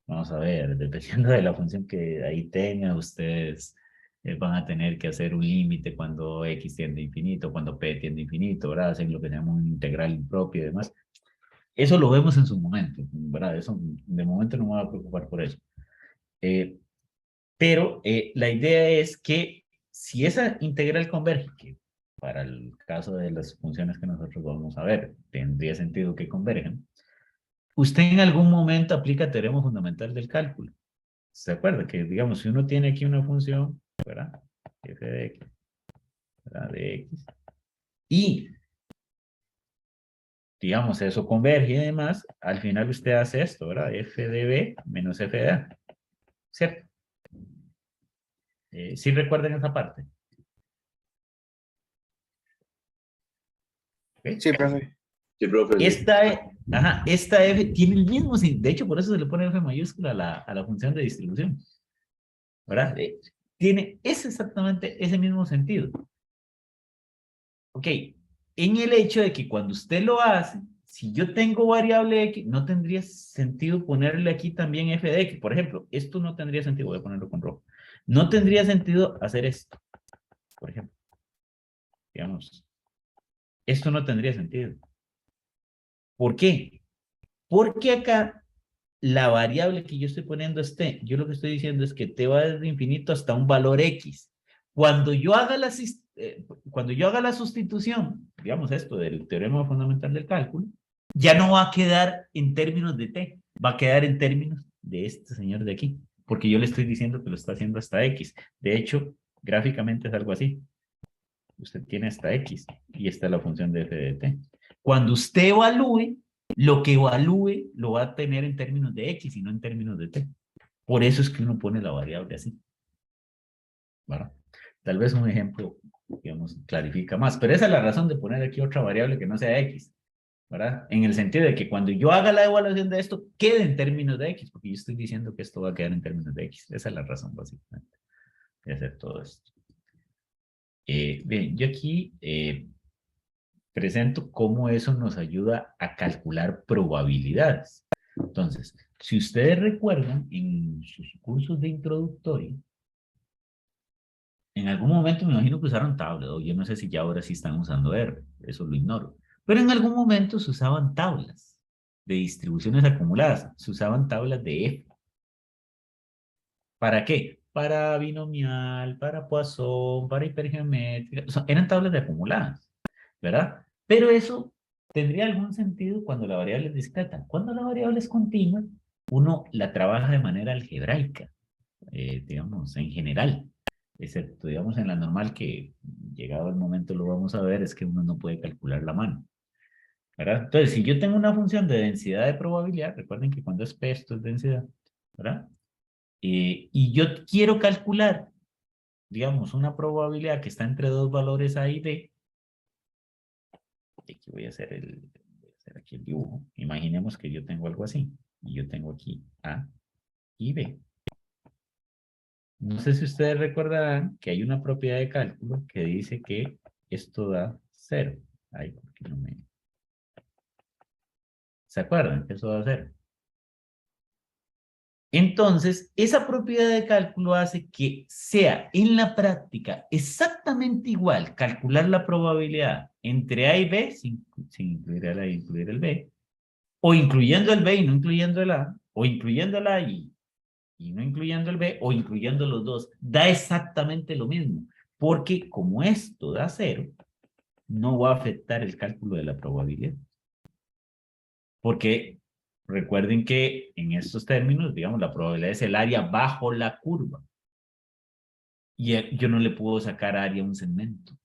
vamos a ver, dependiendo de la función que ahí tengan, ustedes van a tener que hacer un límite cuando x tiende a infinito, cuando p tiende a infinito, ¿verdad? Hacen lo que se llama un integral impropio y demás. Eso lo vemos en su momento, ¿verdad? Eso, de momento no me voy a preocupar por eso. Pero la idea es que si esa integral converge, que para el caso de las funciones que nosotros vamos a ver, tendría sentido que converjan, usted en algún momento aplica teorema fundamental del cálculo. ¿Se acuerda? Que, digamos, si uno tiene aquí una función, ¿verdad? F de x, ¿verdad? De x, y digamos, eso converge y demás, al final usted hace esto, ¿verdad? F de B menos F de A, ¿cierto? ¿Sí recuerdan esa parte? ¿Okay? Sí, profe. Sí, profe, sí. Esta F tiene el mismo, de hecho, por eso se le pone F mayúscula a la función de distribución, ¿verdad? Es exactamente ese mismo sentido. Ok, en el hecho de que cuando usted lo hace, si yo tengo variable x, no tendría sentido ponerle aquí también f de x. Por ejemplo, esto no tendría sentido, voy a ponerlo con rojo. No tendría sentido hacer esto, por ejemplo. Digamos, esto no tendría sentido. ¿Por qué? Porque acá la variable que yo estoy poniendo es t. Yo lo que estoy diciendo es que t va desde infinito hasta un valor x. Cuando yo haga la sustitución, digamos esto del teorema fundamental del cálculo, ya no va a quedar en términos de t, va a quedar en términos de este señor de aquí, porque yo le estoy diciendo que lo está haciendo hasta x. De hecho, gráficamente es algo así. Usted tiene hasta x y esta es la función de f de t. Cuando usted evalúe, lo que evalúe lo va a tener en términos de x y no en términos de t. Por eso es que uno pone la variable así. ¿Verdad? Tal vez un ejemplo, digamos, clarifica más. Pero esa es la razón de poner aquí otra variable que no sea x. ¿Verdad? En el sentido de que cuando yo haga la evaluación de esto, quede en términos de x, porque yo estoy diciendo que esto va a quedar en términos de x. Esa es la razón, básicamente, de hacer todo esto. Bien, yo aquí presento cómo eso nos ayuda a calcular probabilidades. Entonces, si ustedes recuerdan, en sus cursos de introductorio, en algún momento me imagino que usaron tablas, o yo no sé si ya ahora sí están usando R, eso lo ignoro. Pero en algún momento se usaban tablas de distribuciones acumuladas, se usaban tablas de F. ¿Para qué? Para binomial, para Poisson, para hipergeométrica, o sea, eran tablas de acumuladas, ¿verdad? Pero eso tendría algún sentido cuando la variable es discreta. Cuando la variable es continua, uno la trabaja de manera algebraica, digamos, en general. Excepto, digamos, en la normal que llegado el momento lo vamos a ver, es que uno no puede calcular la mano, ¿verdad? Entonces, si yo tengo una función de densidad de probabilidad, recuerden que cuando es P esto es densidad, ¿verdad? Y yo quiero calcular, digamos, una probabilidad que está entre dos valores A y B. Aquí voy a hacer aquí el dibujo. Imaginemos que yo tengo algo así. Y yo tengo aquí A y B. No sé si ustedes recordarán que hay una propiedad de cálculo que dice que esto da 0. Ay, ¿por qué no me...? ¿Se acuerdan que eso da 0? Entonces, esa propiedad de cálculo hace que sea en la práctica exactamente igual calcular la probabilidad entre A y B, sin incluir el A y incluir el B, o incluyendo el B y no incluyendo el A, o incluyendo el A y no incluyendo el B, o incluyendo los dos. Da exactamente lo mismo, porque como esto da 0, no va a afectar el cálculo de la probabilidad. Porque recuerden que en estos términos, digamos, la probabilidad es el área bajo la curva. Y yo no le puedo sacar área a un segmento.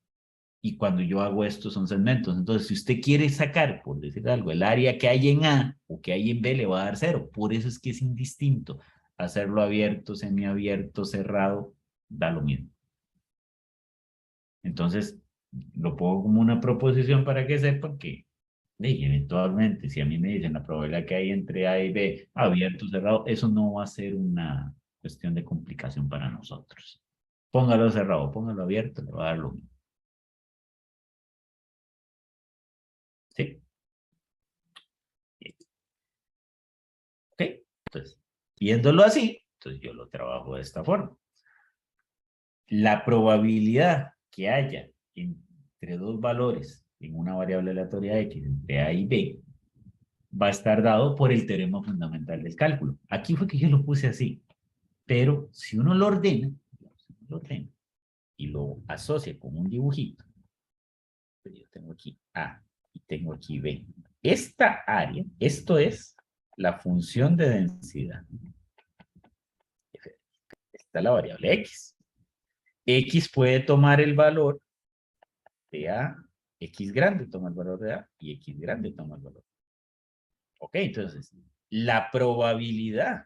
Y cuando yo hago esto son segmentos. Entonces, si usted quiere sacar, por decir algo, el área que hay en A o que hay en B, le va a dar 0. Por eso es que es indistinto. Hacerlo abierto, semiabierto, cerrado, da lo mismo. Entonces, lo pongo como una proposición para que sepan que y eventualmente, si a mí me dicen la probabilidad que hay entre A y B, abierto, cerrado, eso no va a ser una cuestión de complicación para nosotros. Póngalo cerrado, póngalo abierto, le va a dar lo mismo. ¿Sí? Bien. ¿Ok? Entonces, viéndolo así, entonces yo lo trabajo de esta forma. La probabilidad que haya entre dos valores en una variable aleatoria X, entre A y B, va a estar dado por el teorema fundamental del cálculo. Aquí fue que yo lo puse así. Pero si uno lo ordena, y lo asocia con un dibujito, pues yo tengo aquí A y tengo aquí B. Esta área, esto es la función de densidad. Esta es la variable X. X puede tomar el valor de A, X grande toma el valor de A y X grande toma el valor. Ok, entonces, la probabilidad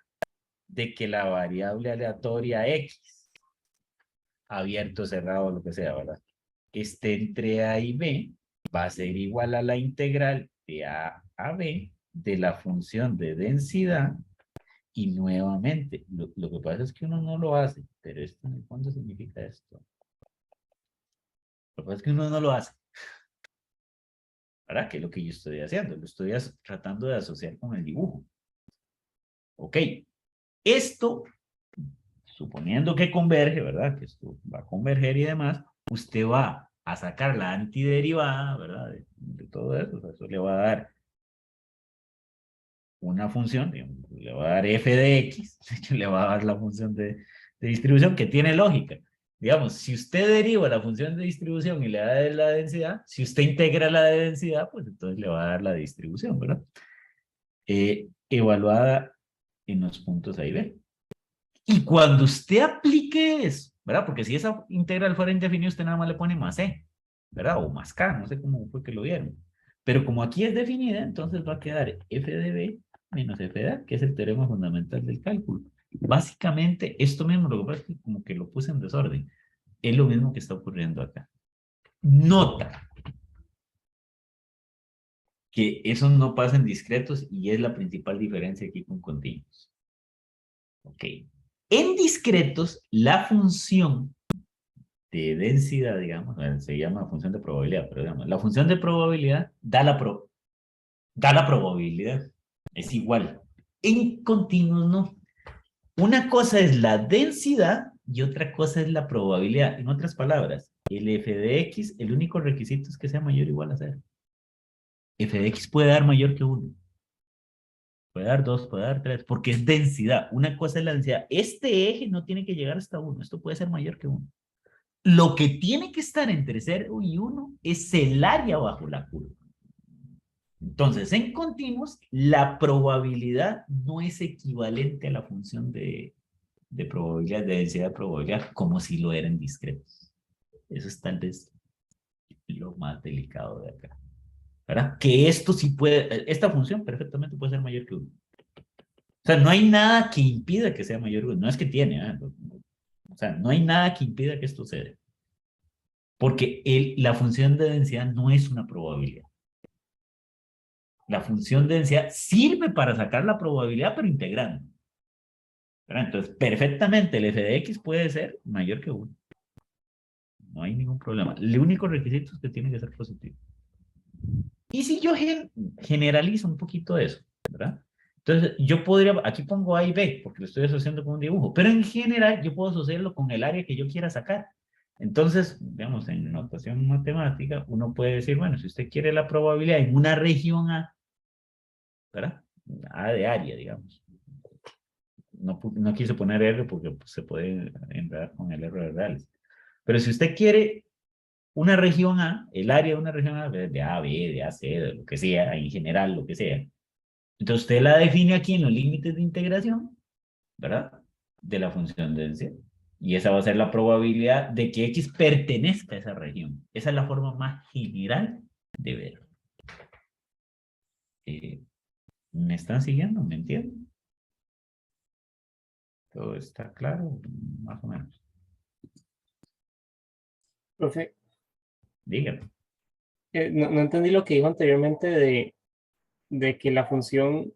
de que la variable aleatoria X, abierto, cerrado, lo que sea, ¿verdad?, esté entre A y B, va a ser igual a la integral de A a B de la función de densidad. Y nuevamente, lo que pasa es que uno no lo hace, pero esto en el fondo significa esto. Lo que pasa es que uno no lo hace. ¿Verdad? Que es lo que yo estoy haciendo. Lo estoy tratando de asociar con el dibujo. Ok. Esto, suponiendo que converge, ¿verdad? Que esto va a converger y demás, usted va a sacar la antiderivada, ¿verdad? De todo eso. O sea, eso le va a dar una función, digamos, le va a dar f de x, le va a dar la función de distribución que tiene lógica. Digamos, si usted deriva la función de distribución y le da la densidad, si usted integra la de densidad, pues entonces le va a dar la distribución, ¿verdad? Evaluada en los puntos A y B. Y cuando usted aplique eso, ¿verdad? Porque si esa integral fuera indefinida, usted nada más le pone más C, ¿verdad? O más K, no sé cómo fue que lo vieron. Pero como aquí es definida, entonces va a quedar f de b menos f de a, que es el teorema fundamental del cálculo. Básicamente, esto mismo, lo que pasa es que como que lo puse en desorden. Es lo mismo que está ocurriendo acá. Nota que esos no pasan discretos y es la principal diferencia aquí con continuos. Ok. En discretos, la función de densidad, digamos, se llama función de probabilidad, pero digamos, la función de probabilidad da la probabilidad. Es igual. En continuos no. Una cosa es la densidad y otra cosa es la probabilidad. En otras palabras, el f de x, el único requisito es que sea mayor o igual a 0. F de x puede dar mayor que 1. Puede dar 2, puede dar 3, porque es densidad. Una cosa es la densidad. Este eje no tiene que llegar hasta 1. Esto puede ser mayor que 1. Lo que tiene que estar entre 0 y 1 es el área bajo la curva. Entonces, en continuos, la probabilidad no es equivalente a la función de probabilidad, de densidad de probabilidad, como si lo era en discretos. Eso es tal vez lo más delicado de acá. ¿Verdad? Que esto sí puede, esta función perfectamente puede ser mayor que 1. O sea, no hay nada que impida que sea mayor que 1. No es que tiene, ¿eh? O sea, no hay nada que impida que esto se dé. Porque la función de densidad no es una probabilidad. La función de densidad sirve para sacar la probabilidad, pero integrando. ¿Verdad? Entonces, perfectamente el f de x puede ser mayor que 1. No hay ningún problema. El único requisito es que tiene que ser positivo. Y si yo generalizo un poquito eso, ¿verdad? Entonces, yo podría, aquí pongo A y B, porque lo estoy asociando con un dibujo, pero en general yo puedo asociarlo con el área que yo quiera sacar. Entonces, digamos, en notación matemática, uno puede decir, bueno, si usted quiere la probabilidad en una región A, ¿verdad? A de área, digamos. No quise poner R porque pues, se puede enredar con el R de reales. Pero si usted quiere una región A, el área de una región A, de A, B, de A, C, de lo que sea, en general, lo que sea. Entonces usted la define aquí en los límites de integración, ¿verdad? De la función de densidad. Y esa va a ser la probabilidad de que X pertenezca a esa región. Esa es la forma más general de verlo. ¿Me están siguiendo? ¿Me entienden? ¿Todo está claro? Más o menos. Profe, Dígame. no entendí lo que dijo anteriormente de que la función,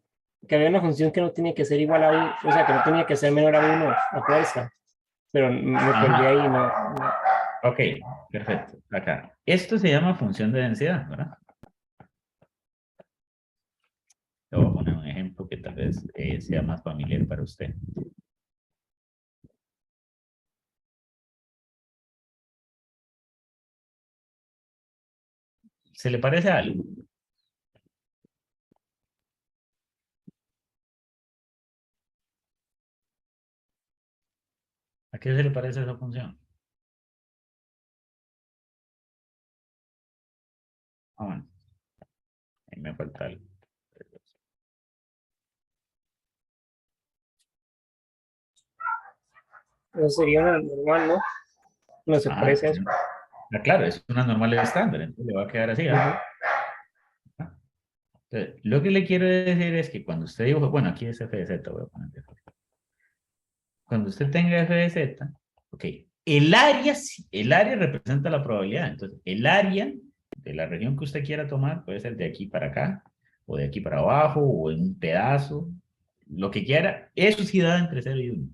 que había una función que no tenía que ser igual a 1, o sea, que no tenía que ser menor a 1 a fuerza, pero me perdí ahí, no. Ok, perfecto. Acá. Esto se llama función de densidad, ¿verdad? Le voy a poner un ejemplo que tal vez sea más familiar para usted. ¿Se le parece a algo? ¿A qué se le parece esa función? Ah, bueno. Ahí me falta algo. Eso sería una normal, ¿no? No se parece a eso. Claro, es una normal estándar, entonces le va a quedar así. ¿Ah? Entonces, lo que le quiero decir es que cuando usted dibuja, bueno, aquí es f de z, voy a poner f. Cuando usted tenga f de z, ok, el área representa la probabilidad, entonces el área de la región que usted quiera tomar puede ser de aquí para acá, o de aquí para abajo, o en un pedazo, lo que quiera, eso sí da entre 0 y 1.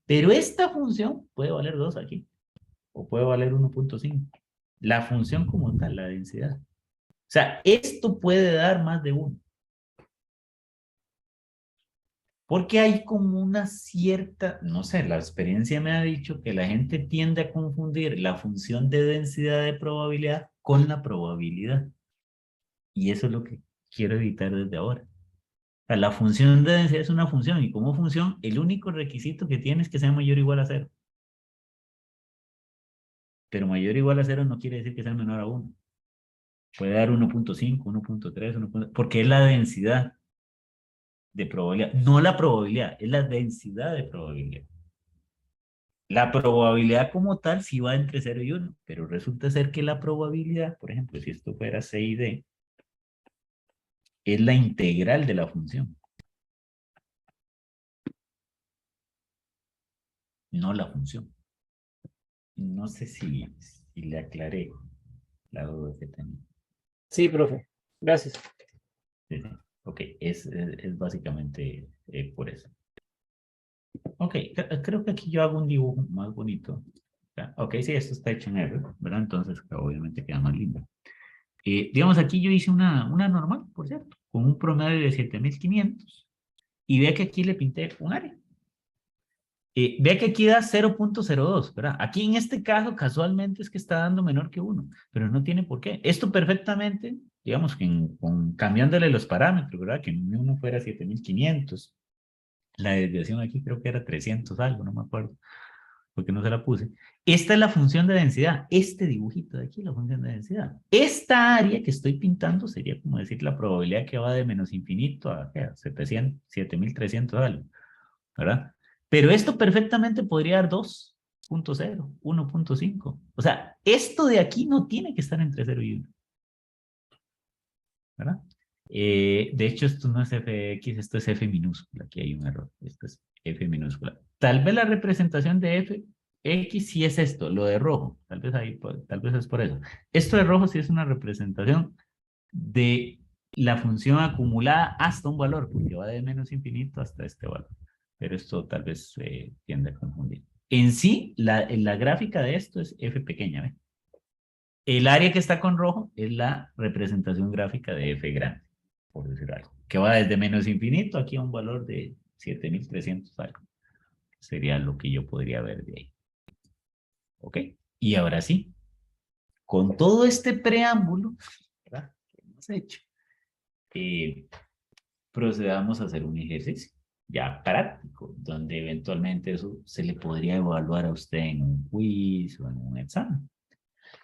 Pero esta función puede valer 2 aquí, o puede valer 1.5. La función como tal, la densidad. O sea, esto puede dar más de 1. Porque hay como una cierta, no sé, la experiencia me ha dicho que la gente tiende a confundir la función de densidad de probabilidad con la probabilidad. Y eso es lo que quiero evitar desde ahora. sea, la función de densidad es una función y como función el único requisito que tiene es que sea mayor o igual a 0. Pero mayor o igual a 0 no quiere decir que sea menor a 1. Puede dar 1.5, 1.3, 1. Porque es la densidad de probabilidad. No la probabilidad, es la densidad de probabilidad. La probabilidad como tal sí va entre 0 y 1, pero resulta ser que la probabilidad, por ejemplo, si esto fuera C y D, es la integral de la función, no la función. No sé si le aclaré la duda que tenía. Sí, profe. Gracias. Sí, sí. Ok, es básicamente por eso. Ok, creo que aquí yo hago un dibujo más bonito. Ok, sí, esto está hecho en R, ¿verdad? Entonces, obviamente queda más lindo. Digamos, aquí yo hice una normal, por cierto, con un promedio de 7500. Y vea que aquí le pinté un área. Vea que aquí da 0.02, ¿verdad? Aquí en este caso, casualmente es que está dando menor que 1, pero no tiene por qué. Esto perfectamente, digamos, que cambiándole los parámetros, ¿verdad? Que uno fuera 7500. La desviación aquí creo que era 300 algo, no me acuerdo, porque no se la puse. Esta es la función de densidad. Este dibujito de aquí es la función de densidad. Esta área que estoy pintando sería como decir la probabilidad que va de menos infinito a 700, 7300 algo, ¿verdad? Pero esto perfectamente podría dar 2.0, 1.5. O sea, esto de aquí no tiene que estar entre 0 y 1, ¿verdad? De hecho, esto no es fx, esto es f minúscula. Aquí hay un error. Esto es f minúscula. Tal vez la representación de fx sí es esto, lo de rojo. Tal vez tal vez es por eso. Esto de rojo sí es una representación de la función acumulada hasta un valor, porque va de menos infinito hasta este valor. Pero esto tal vez tiende a confundir. En sí, la gráfica de esto es f pequeña, ¿ve? El área que está con rojo es la representación gráfica de f grande, por decir algo, que va desde menos infinito aquí a un valor de 7300 algo. Sería lo que yo podría ver de ahí. ¿Ok? Y ahora sí, con todo este preámbulo, ¿verdad?, que hemos hecho, procedamos a hacer un ejercicio ya práctico, donde eventualmente eso se le podría evaluar a usted en un quiz o en un examen.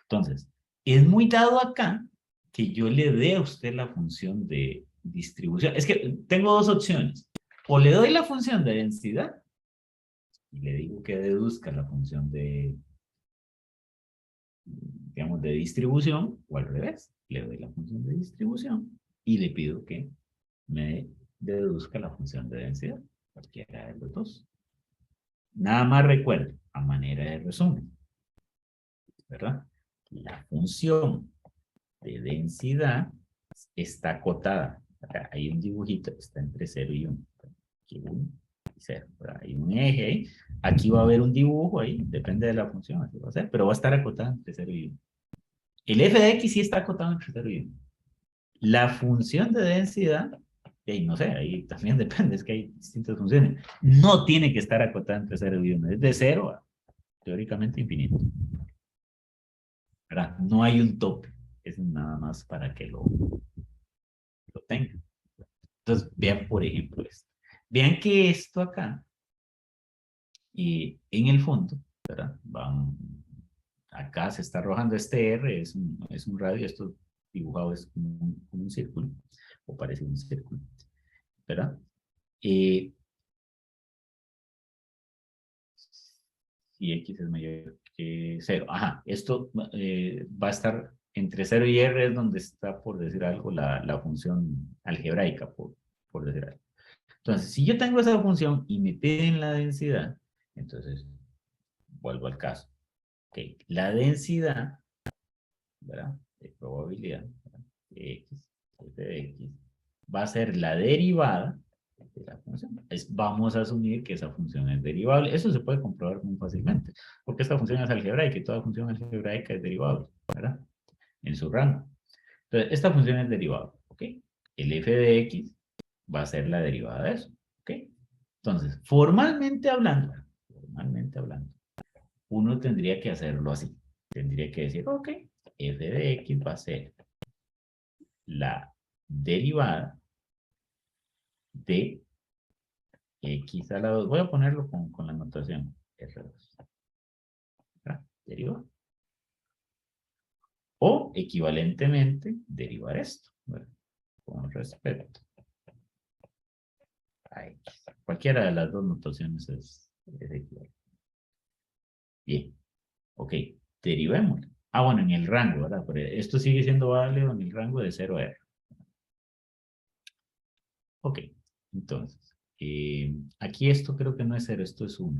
Entonces, es muy dado acá que yo le dé a usted la función de distribución. Es que tengo dos opciones. O le doy la función de densidad y le digo que deduzca la función de, digamos, de distribución, o al revés, le doy la función de distribución y le pido que me deduzca la función de densidad, cualquiera de los dos. Nada más recuerdo, a manera de resumen, ¿verdad? La función de densidad está acotada. Acá hay un dibujito, está entre 0 y 1. Aquí 1 y 0. Hay un eje ahí. Aquí va a haber un dibujo ahí, depende de la función, así va a ser, pero va a estar acotado entre 0 y 1. El f de x sí está acotado entre 0 y 1. La función de densidad, y no sé, ahí también depende, es que hay distintas funciones. No tiene que estar acotada entre 0 y 1, es de 0 a teóricamente infinito. ¿Verdad? No hay un tope, es nada más para que lo tengan. Entonces, vean por ejemplo esto. Vean que esto acá, en el fondo, ¿verdad? Acá se está arrojando este R, es un radio, esto dibujado es como un círculo, o parece un círculo, ¿verdad? Si X es mayor que 0. Ajá, esto va a estar entre 0 y R, es donde está, por decir algo, la función algebraica, por decir algo. Entonces, si yo tengo esa función y me piden la densidad, entonces vuelvo al caso. Okay. La densidad, ¿verdad?, de probabilidad, ¿verdad?, de X, de X, va a ser la derivada de la función. Vamos a asumir que esa función es derivable. Eso se puede comprobar muy fácilmente, porque esta función es algebraica y toda función algebraica es derivable, ¿verdad?, en su rango. Entonces, esta función es derivable, ¿ok? El f de x va a ser la derivada de eso, ¿ok? Entonces, formalmente hablando, uno tendría que hacerlo así. Tendría que decir, ok, f de x va a ser la derivada de x a la 2. Voy a ponerlo con la notación R2. ¿Verdad? Derivar. O equivalentemente derivar esto, ¿verdad? Con respecto a x. Cualquiera de las dos notaciones es equivalente. Bien. Ok. Derivémoslo. Ah, bueno, en el rango, ¿verdad? Pero esto sigue siendo válido en el rango de 0 a R. Ok. Entonces, aquí esto creo que no es 0, esto es 1.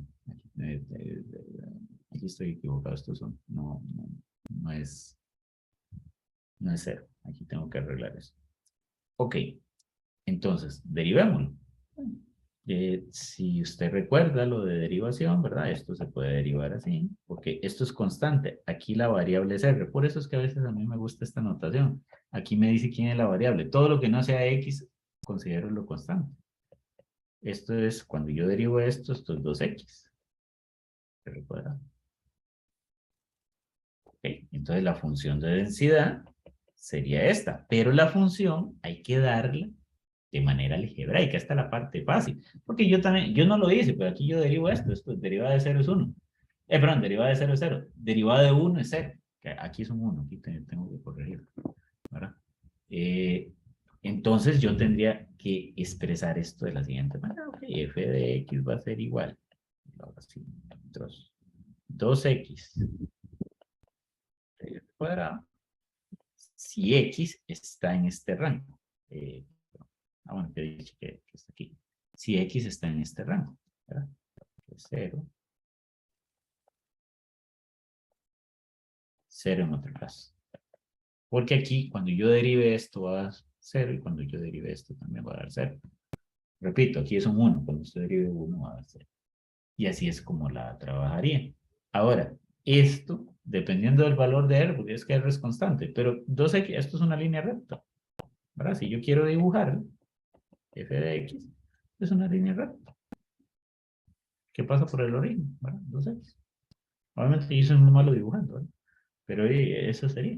Aquí estoy equivocado, esto es 1. No es 0. Aquí tengo que arreglar eso. Ok. Entonces, derivémoslo. Si usted recuerda lo de derivación, ¿verdad? Esto se puede derivar así, porque esto es constante. Aquí la variable es R. Por eso es que a veces a mí me gusta esta notación. Aquí me dice quién es la variable. Todo lo que no sea X, considero lo constante. Esto es, cuando yo derivo esto es 2X. ¿Se recuerda? Ok, entonces la función de densidad sería esta, pero la función hay que darla de manera algebraica. Esta es la parte fácil, porque yo también, yo no lo hice, pero aquí yo derivo esto derivada de 0 es 1. Perdón, derivada de 0 es 0, derivada de 1 es 0, que aquí es un 1, aquí tengo que corregir, ¿verdad? Entonces yo tendría que expresar esto de la siguiente manera. Ok, f de x va a ser igual. Ahora sí, 2x cuadrado si x está en este rango. Bueno, que he dicho que está aquí. Si x está en este rango, ¿verdad? 0, 0 en otro caso. Porque aquí, cuando yo derive esto, va a dar 0, y cuando yo derive esto, también va a dar 0. Repito, aquí es un 1, cuando usted derive 1, va a dar 0. Y así es como la trabajaría. Ahora, esto, dependiendo del valor de R, porque es que R es constante, pero 2x, esto es una línea recta, ¿verdad? Si yo quiero dibujar f de x, es una línea recta que pasa por el origen, ¿verdad? 2x. Obviamente yo soy muy malo dibujando, ¿verdad? Pero eso sería.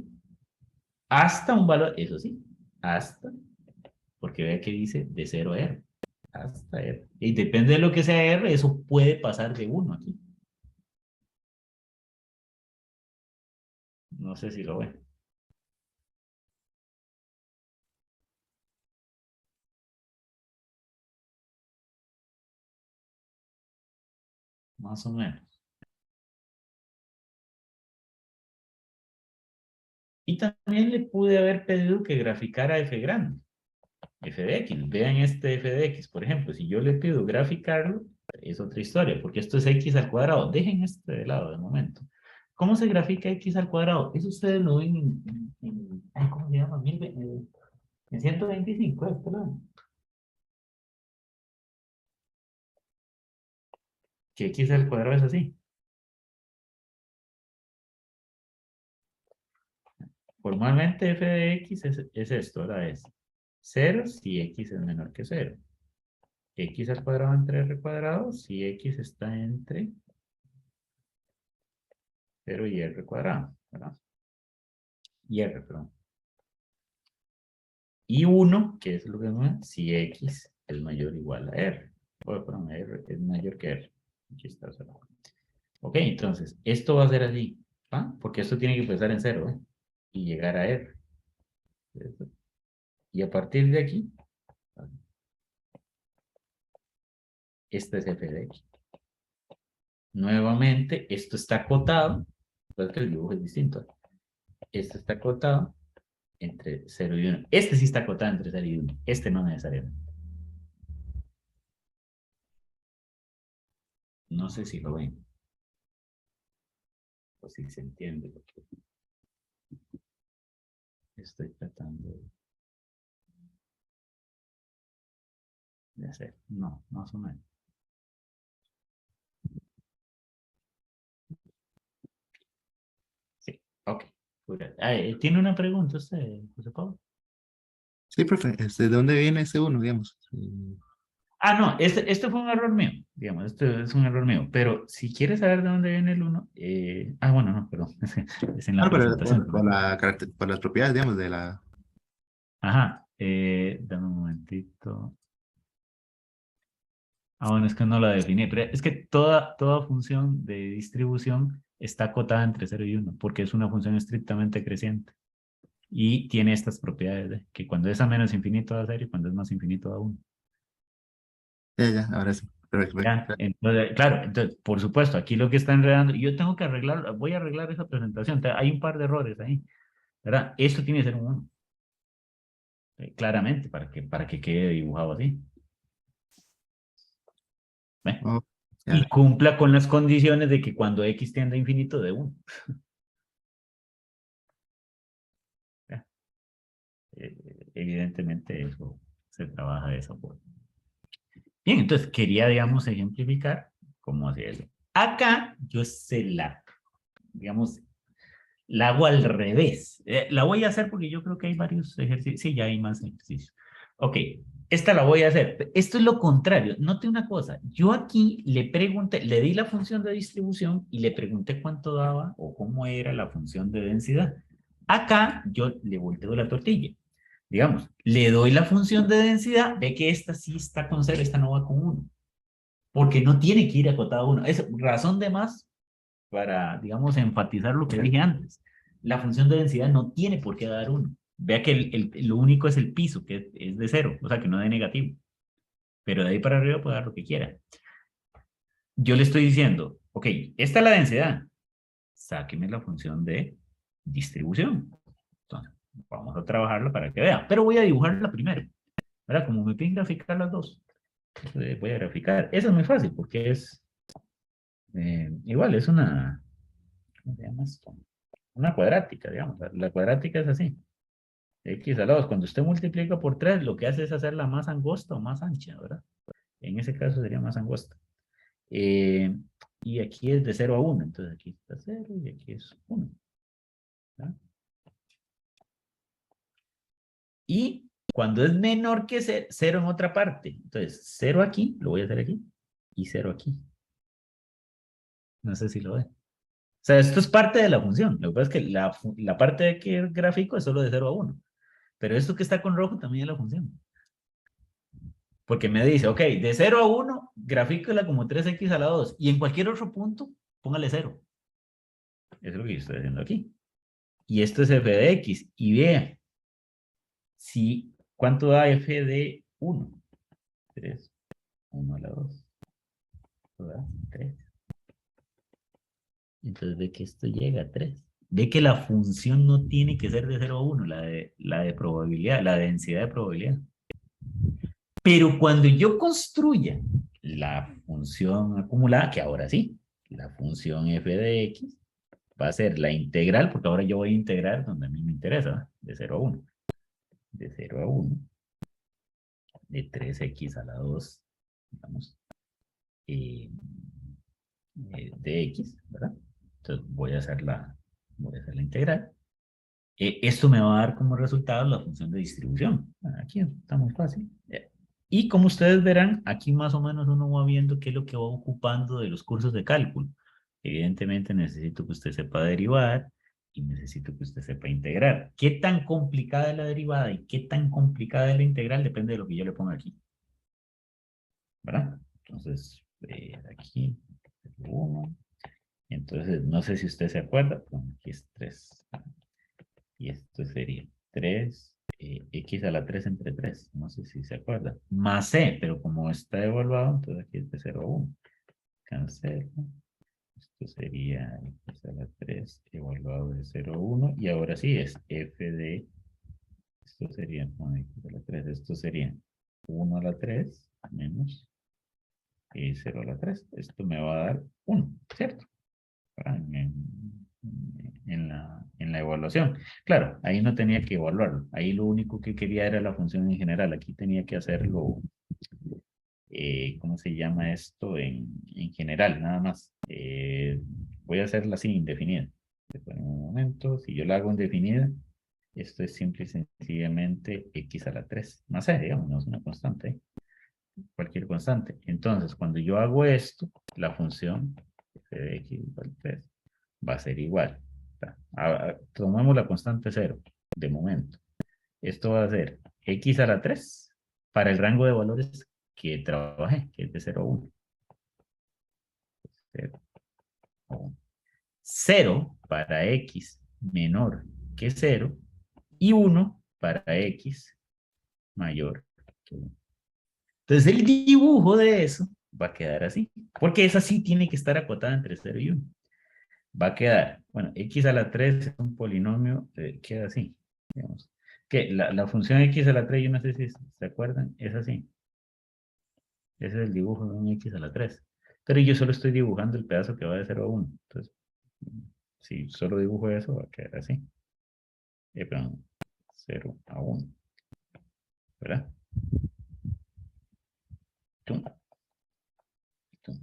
Hasta un valor, eso sí, hasta, porque vea que dice de 0 a R, hasta R. Y depende de lo que sea R, eso puede pasar de 1 aquí. No sé si lo ven. Más o menos. Y también le pude haber pedido que graficara f grande, f de x. Vean este f de x, por ejemplo, si yo le pido graficarlo, es otra historia, porque esto es x al cuadrado. Dejen este de lado de momento. ¿Cómo se grafica x al cuadrado? Eso ustedes lo ven ¿cómo se llama? En 125, perdón. Que x al cuadrado es así. Formalmente f de x es esto, ahora es 0 si x es menor que 0. X al cuadrado entre r cuadrado si x está entre 0 y r cuadrado, ¿verdad? Y r, perdón. Y 1, que es lo que es si x es mayor o igual a r. Perdón, r es mayor que r. Aquí está. Ok, entonces, esto va a ser así, ¿va? Porque esto tiene que empezar en 0, ¿eh? Y llegar a r. Y a partir de aquí, este es f de x. Nuevamente, esto está acotado, porque el dibujo es distinto. Esto está acotado entre 0 y 1. Este sí está acotado entre 0 y 1. Este no necesariamente. No sé si lo ven. O si se entiende lo que estoy tratando de hacer. No, más o menos. Sí, ok. ¿Tiene una pregunta usted, José Pablo? Sí, profe, ¿de dónde viene ese uno, digamos? Ah, no, este fue un error mío, digamos, este es un error mío, pero si quieres saber de dónde viene el 1, bueno, no, perdón, es en la Claro, pero presentación. por las propiedades, digamos, de la... Ajá, dame un momentito. Ah, bueno, es que no la definí, pero es que toda función de distribución está acotada entre 0 y 1, porque es una función estrictamente creciente. Y tiene estas propiedades de que cuando es a menos infinito da 0 y cuando es más infinito da 1. Ya, ahora sí. ¿Ya? Entonces, claro, entonces, por supuesto, aquí lo que está enredando, yo tengo que arreglar, voy a arreglar esa presentación, hay un par de errores ahí, ¿verdad? Esto tiene que ser un 1, claramente, para que quede dibujado así. ¿Ve? Oh, ya. Y cumpla con las condiciones de que cuando x tiende a infinito de 1. Evidentemente eso se trabaja de esa forma. Bien, entonces quería, digamos, ejemplificar cómo hacía eso. Acá yo digamos, la hago al revés. La voy a hacer porque yo creo que hay varios ejercicios. Sí, ya hay más ejercicios. Ok, esta la voy a hacer. Esto es lo contrario. Note una cosa. Yo aquí le pregunté, le di la función de distribución y le pregunté cuánto daba o cómo era la función de densidad. Acá yo le volteo la tortilla. Digamos, le doy la función de densidad, ve que esta sí está con 0, esta no va con 1. Porque no tiene que ir acotada a 1. Es razón de más para, digamos, enfatizar lo que dije antes. La función de densidad no tiene por qué dar 1. Vea que lo único es el piso, que es de 0, o sea, que no de negativo. Pero de ahí para arriba puede dar lo que quiera. Yo le estoy diciendo, ok, esta es la densidad. Sáqueme la función de distribución. Entonces, vamos a trabajarla para que vean. Pero voy a dibujarla primero. ¿Verdad? Como me piden graficar las dos. Entonces voy a graficar. Eso es muy fácil porque es igual, es una, ¿cómo se llama esto? Una cuadrática, digamos. La cuadrática es así. X a la 2. Cuando usted multiplica por 3, lo que hace es hacerla más angosta o más ancha, ¿verdad? En ese caso sería más angosta. Y aquí es de 0 a 1. Entonces aquí está 0 y aquí es 1. ¿verdad? Y cuando es menor que 0 en otra parte. Entonces, 0 aquí, lo voy a hacer aquí, y 0 aquí. No sé si lo ve. O sea, esto es parte de la función. Lo que pasa es que la parte de que es gráfico es solo de 0 a 1. Pero esto que está con rojo también es la función. Porque me dice, ok, de 0 a 1, grafíquela como 3x a la 2. Y en cualquier otro punto, póngale 0. Eso es lo que yo estoy haciendo aquí. Y esto es f de x. Y vea, si, ¿cuánto da f de 1? 3. 1 a la 2. ¿Verdad? 3. Entonces ve que esto llega a 3. Ve que la función no tiene que ser de 0 a 1, la de probabilidad, la densidad de probabilidad. Pero cuando yo construya la función acumulada, que ahora sí, la función f de x, va a ser la integral, porque ahora yo voy a integrar donde a mí me interesa, de 0 a 1. De 0 a 1, de 3x a la 2, digamos, de x, ¿verdad? Entonces voy a hacer la integral. Esto me va a dar como resultado la función de distribución. Aquí está muy fácil. Y como ustedes verán, aquí más o menos uno va viendo qué es lo que va ocupando de los cursos de cálculo. Evidentemente necesito que usted sepa derivar y necesito que usted sepa integrar. ¿Qué tan complicada es la derivada y qué tan complicada es la integral? Depende de lo que yo le ponga aquí. ¿Verdad? Entonces, aquí, 1. Entonces, no sé si usted se acuerda. Bueno, aquí es 3. Y esto sería 3, x a la 3 entre 3. No sé si se acuerda. Más c, pero como está evaluado, entonces aquí es de 0 a 1. Cancelo. Esto sería x a la 3 evaluado de 0 a 1. Y ahora sí es f de... Esto sería con x a la 3. Esto sería 1 a la 3 menos 0 a la 3. Esto me va a dar 1, ¿cierto? En la evaluación. Claro, ahí no tenía que evaluarlo. Ahí lo único que quería era la función en general. Aquí tenía que hacerlo, ¿cómo se llama esto? En general, nada más. Voy a hacerla así, indefinida. Un momento, si yo la hago indefinida, esto es simple y sencillamente x a la 3. No sé, digamos, no es una constante. Cualquier constante. Entonces, cuando yo hago esto, la función f de x igual a 3 va a ser igual. Tomemos la constante 0 de momento. Esto va a ser x a la 3 para el rango de valores que trabajé, que es de 0 a 1. 0 a 1. 0 para x menor que 0 y 1 para x mayor que 1. Entonces el dibujo de eso va a quedar así, porque esa sí tiene que estar acotada entre 0 y 1. Va a quedar, bueno, x a la 3 es un polinomio, queda así, digamos. Que la función x a la 3, yo no sé si se acuerdan, es así. Ese es el dibujo de un x a la 3. Pero yo solo estoy dibujando el pedazo que va de 0 a 1. Entonces, si solo dibujo eso, va a quedar así. Perdón, 0 a 1. ¿Verdad? Tum, tum.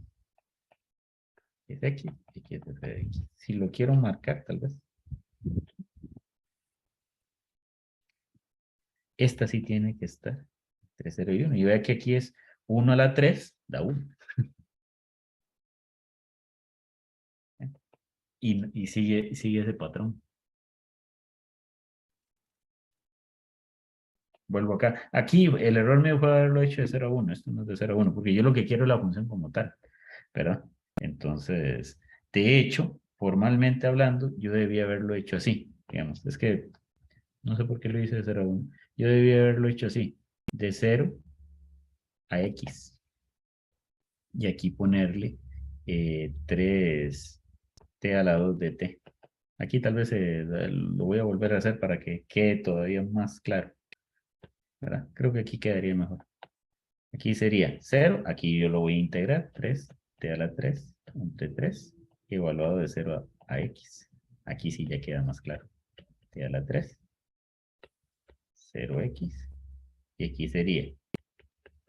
Es x, x es f de x. Si lo quiero marcar, tal vez. Esta sí tiene que estar entre 0 y 1. Y vea que aquí es 1 a la 3, da 1. Y sigue ese patrón. Vuelvo acá. Aquí el error mío fue haberlo hecho de 0 a 1. Esto no es de 0 a 1, porque yo lo que quiero es la función como tal. ¿Verdad? Entonces, de hecho, formalmente hablando, yo debía haberlo hecho así. Digamos, es que no sé por qué lo hice de 0 a 1. Yo debía haberlo hecho así. De 0 a x. Y aquí ponerle 3t a la 2 de t. Aquí tal vez lo voy a volver a hacer para que quede todavía más claro. ¿Verdad? Creo que aquí quedaría mejor. Aquí sería 0, aquí yo lo voy a integrar, 3t a la 3, un t3, evaluado de 0 a x. Aquí sí ya queda más claro. T a la 3, 0x, y aquí sería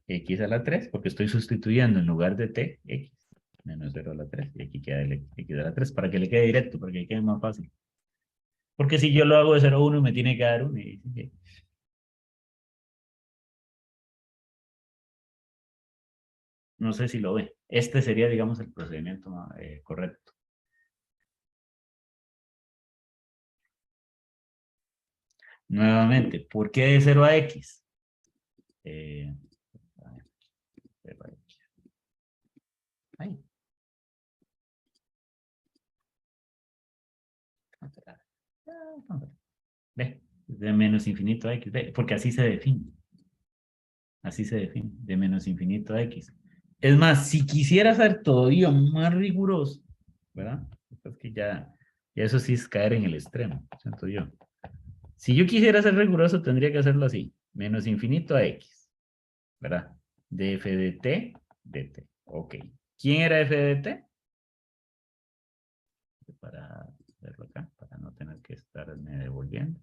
x a la 3, porque estoy sustituyendo en lugar de t, x, menos 0 a la 3, y aquí queda el x a la 3, para que le quede directo, para que quede más fácil. Porque si yo lo hago de 0 a 1, me tiene que dar 1, y no sé si lo ve. Este sería, digamos, el procedimiento correcto. Nuevamente, ¿por qué de 0 a x? A ver, 0 a x. Ahí. Ve, de menos infinito a x, ve, porque así se define. Así se define, de menos infinito a x. Es más, si quisiera ser todavía más riguroso, ¿verdad? Es que ya eso sí es caer en el extremo, siento yo. Si yo quisiera ser riguroso, tendría que hacerlo así. Menos infinito a x, ¿verdad? De f de t, de t. Ok. ¿Quién era f de t? Para verlo acá, para no tener que estarme devolviendo.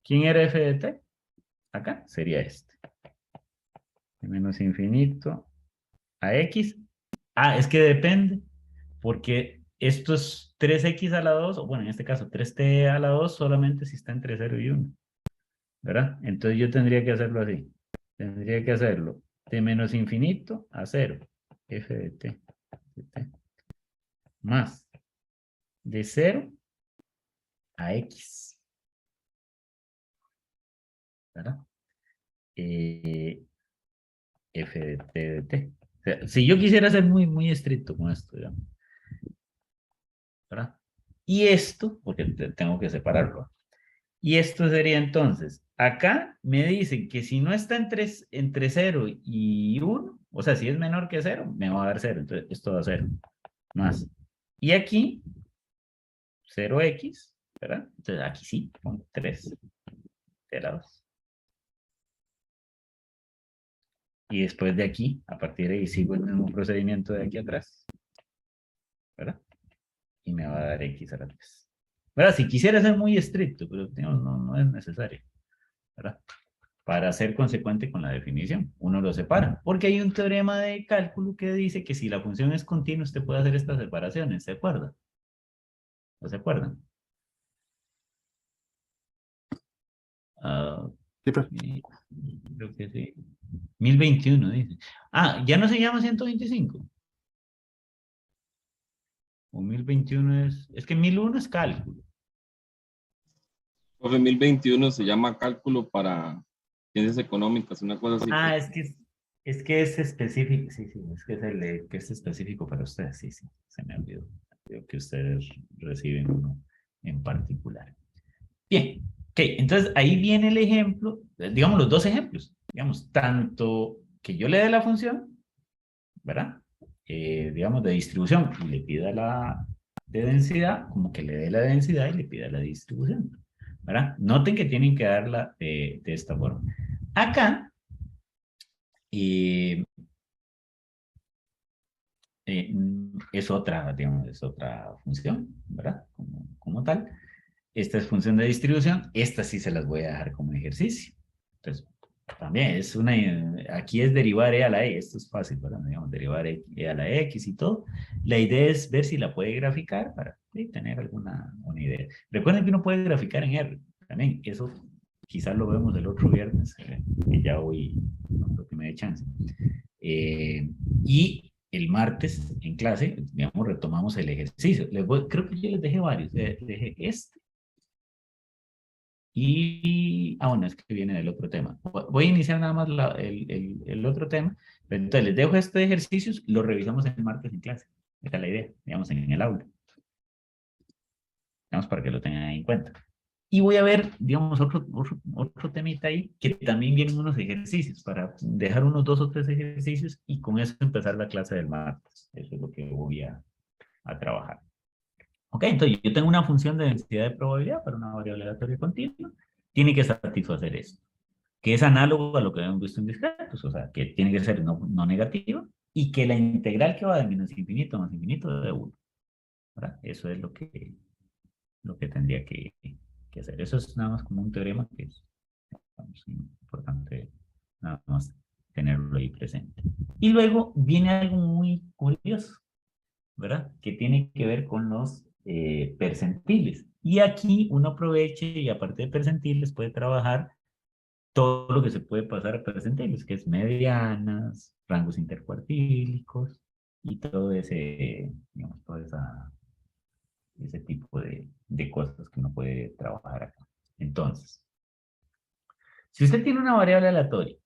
¿Quién era f de t? Acá sería este. De menos infinito a x. Ah, es que depende, porque esto es 3x a la 2, o bueno, en este caso 3t a la 2 solamente si está entre 0 y 1, ¿verdad? Entonces yo tendría que hacerlo así. Tendría que hacerlo de menos infinito a 0, f de t, más de 0 a x, ¿verdad? F de t de t. O sea, si yo quisiera ser muy, muy estricto con esto, digamos, ¿verdad? Y esto, porque tengo que separarlo. Y esto sería entonces, acá me dicen que si no está entre 0 y 1, o sea, si es menor que 0, me va a dar 0, entonces esto va a 0, más. Y aquí, 0x, ¿verdad? Entonces aquí sí, con 3 de la 2. Y después de aquí, a partir de ahí, sigo el mismo procedimiento de aquí atrás, ¿verdad? Y me va a dar x a la 3. ¿Verdad? Si quisiera ser muy estricto, pero no es necesario, ¿verdad? Para ser consecuente con la definición, uno lo separa, porque hay un teorema de cálculo que dice que si la función es continua, usted puede hacer estas separaciones, ¿se acuerda? ¿No se acuerdan? Ah, Sí, profe. creo que sí. 1021 dice. Ah, ya no se llama 125. O 1021 es que 1001 es cálculo. Profe, 1021 se llama cálculo para ciencias económicas, una cosa así. Ah, Profe. Es que es específico, sí, sí, es que es el que es específico para ustedes, sí, sí, se me olvidó. Creo que ustedes reciben uno en particular. Bien, ok, entonces ahí viene el ejemplo, digamos los dos ejemplos, digamos, tanto que yo le dé la función, ¿verdad? Digamos, de distribución y le pida la de densidad, como que le dé la densidad y le pida la distribución, ¿verdad? Noten que tienen que darla de esta forma. Acá, es otra, digamos, es otra función, ¿verdad? Como tal. Esta es función de distribución. Esta sí se las voy a dejar como ejercicio. Entonces, también es una, aquí es derivar e a la e. Esto es fácil, ¿verdad? Digamos, derivar e a la x y todo. La idea es ver si la puede graficar para tener alguna una idea. Recuerden que uno puede graficar en R. También, eso quizás lo vemos el otro viernes, que ya hoy no creo que me dé chance. Y el martes en clase, digamos, retomamos el ejercicio. Creo que yo les dejé varios. Les dejé este. Bueno, es que viene del otro tema. Voy a iniciar nada más el otro tema. Entonces, les dejo estos ejercicios, los revisamos el martes en clase. Esa es la idea, digamos, en el aula. Digamos, para que lo tengan en cuenta. Y voy a ver, digamos, otro temita ahí, que también vienen unos ejercicios, para dejar unos 2 o 3 ejercicios y con eso empezar la clase del martes. Eso es lo que voy a trabajar. Ok, entonces yo tengo una función de densidad de probabilidad para una variable aleatoria continua. Tiene que satisfacer esto, que es análogo a lo que hemos visto en discretos, o sea, que tiene que ser no negativa y que la integral que va de menos infinito a más infinito de 1. ¿Verdad? Eso es lo que tendría que hacer. Eso es nada más como un teorema que es importante nada más tenerlo ahí presente. Y luego viene algo muy curioso, ¿verdad? Que tiene que ver con los percentiles. Y aquí uno aprovecha y aparte de percentiles puede trabajar todo lo que se puede pasar a percentiles, que es medianas, rangos intercuartílicos y todo ese, digamos, ese tipo de cosas que uno puede trabajar acá. Entonces, si usted tiene una variable aleatoria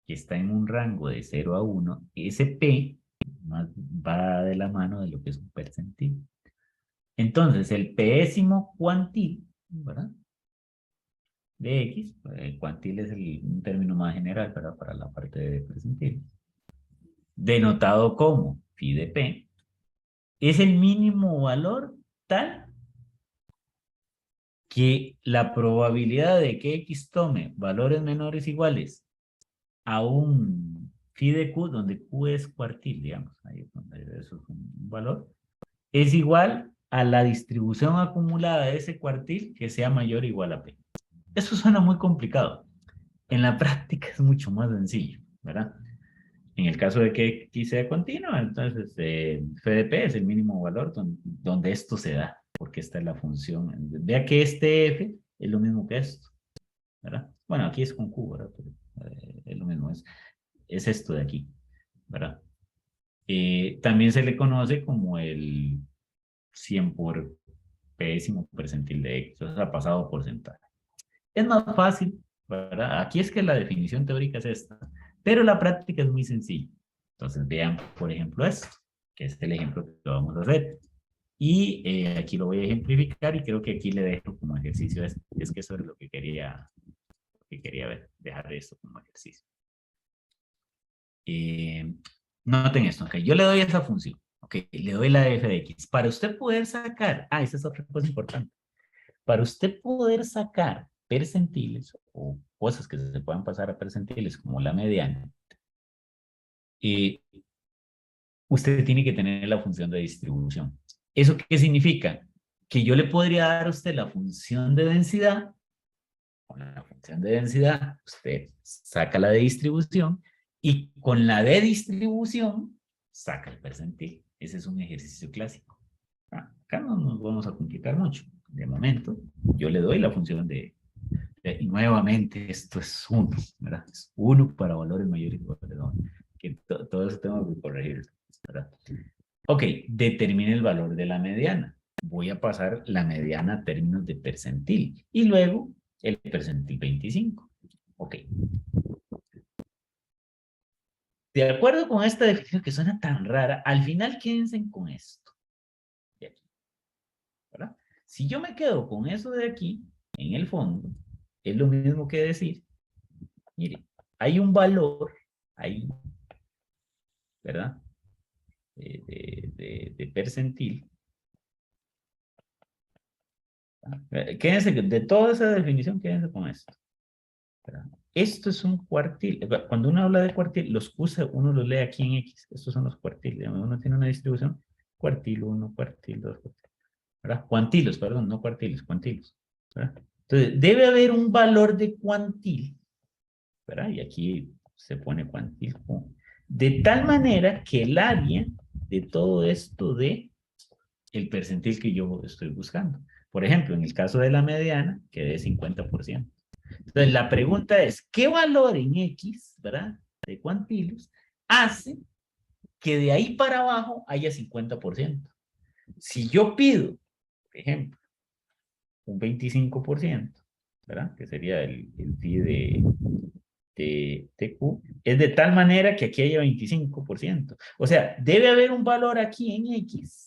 que está en un rango de 0 a 1, ese P va de la mano de lo que es un percentil. Entonces, el pésimo cuantil, ¿verdad? De X, el cuantil es un término más general, ¿verdad? Para la parte de percentil, denotado como phi de P, es el mínimo valor tal que la probabilidad de que X tome valores menores o iguales a un phi de Q, donde Q es cuartil, digamos, ahí es donde eso es un valor, es igual a la distribución acumulada de ese cuartil que sea mayor o igual a P. Eso suena muy complicado. En la práctica es mucho más sencillo, ¿verdad? En el caso de que X sea continua, entonces phi de P es el mínimo valor donde esto se da, porque esta es la función. Vea que este F es lo mismo que esto, ¿verdad? Bueno, aquí es con Q, ¿verdad? Pero, es lo mismo, es esto de aquí, ¿verdad? También se le conoce como el 100 por pésimo percentil de X, o sea, pasado porcentaje. Es más fácil, ¿verdad? Aquí es que la definición teórica es esta, pero la práctica es muy sencilla. Entonces vean, por ejemplo, esto, que es el ejemplo que vamos a hacer. Y aquí lo voy a ejemplificar y creo que aquí le dejo como ejercicio esto. Es que eso es lo que quería ver, dejar esto como ejercicio. Noten esto, ok, yo le doy esa función, ok, le doy la f de x. Para usted poder sacar, esa es otra cosa importante. Para usted poder sacar percentiles o cosas que se puedan pasar a percentiles como la mediana, usted tiene que tener la función de distribución. ¿Eso qué significa? Que yo le podría dar a usted la función de densidad. Con la función de densidad, usted saca la de distribución y con la de distribución saca el percentil. Ese es un ejercicio clásico. Acá no nos vamos a complicar mucho. De momento, yo le doy la función y nuevamente esto es 1, ¿verdad? Es 1 para valores mayores o iguales. Que todo eso tengo que corregirlo, ¿verdad? Ok, determine el valor de la mediana. Voy a pasar la mediana a términos de percentil y luego el percentil 25. Ok. De acuerdo con esta definición que suena tan rara, al final quédense con esto. De aquí, ¿verdad? Si yo me quedo con eso de aquí, en el fondo, es lo mismo que decir, mire, hay un valor ahí, ¿verdad? De percentil. Quédense, de toda esa definición, quédense con esto. ¿Verdad? Esto es un cuartil. Cuando uno habla de cuartil, los Q uno los lee aquí en X. Estos son los cuartiles. Uno tiene una distribución, cuartil 1, cuartil 2, ¿verdad? Cuantilos, perdón, no cuartiles, cuantilos. ¿Verdad? Entonces, debe haber un valor de cuantil, ¿verdad? Y aquí se pone cuantil Q, de tal manera que el área de todo esto de el percentil que yo estoy buscando. Por ejemplo, en el caso de la mediana, que dé 50%. Entonces, la pregunta es, ¿qué valor en X, ¿verdad? De cuantilos, hace que de ahí para abajo haya 50%? Si yo pido, por ejemplo, un 25%, ¿verdad? Que sería el phi de Q, es de tal manera que aquí haya 25%. O sea, debe haber un valor aquí en X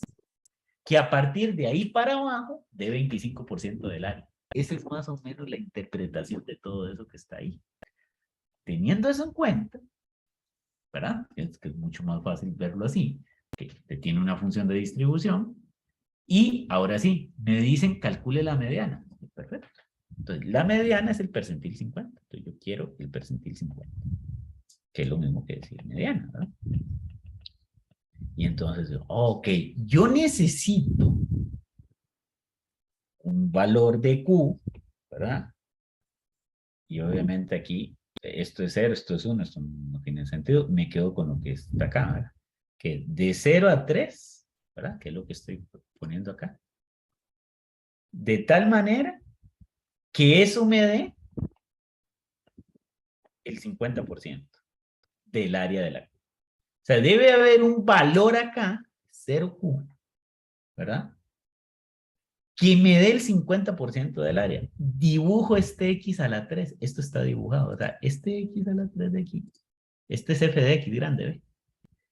que a partir de ahí para abajo dé 25% del área. Esa es más o menos la interpretación de todo eso que está ahí. Teniendo eso en cuenta, ¿verdad? Es que es mucho más fácil verlo así, que tiene una función de distribución, y ahora sí, me dicen calcule la mediana. Perfecto. Entonces, la mediana es el percentil 50. Entonces, yo quiero el percentil 50, que es lo mismo que decir mediana, ¿verdad? Y entonces, ok, yo necesito un valor de Q, ¿verdad? Y obviamente aquí, esto es 0, esto es 1, esto no tiene sentido, me quedo con lo que está acá, ¿verdad? Que de 0 a 3, ¿verdad? Que es lo que estoy poniendo acá. De tal manera que eso me dé el 50% del área de la Q. O sea, debe haber un valor acá, 0Q, ¿verdad? Que me dé el 50% del área. Dibujo este X a la 3. Esto está dibujado. O sea, este X a la 3 de aquí. Este es f de X grande, ¿ve?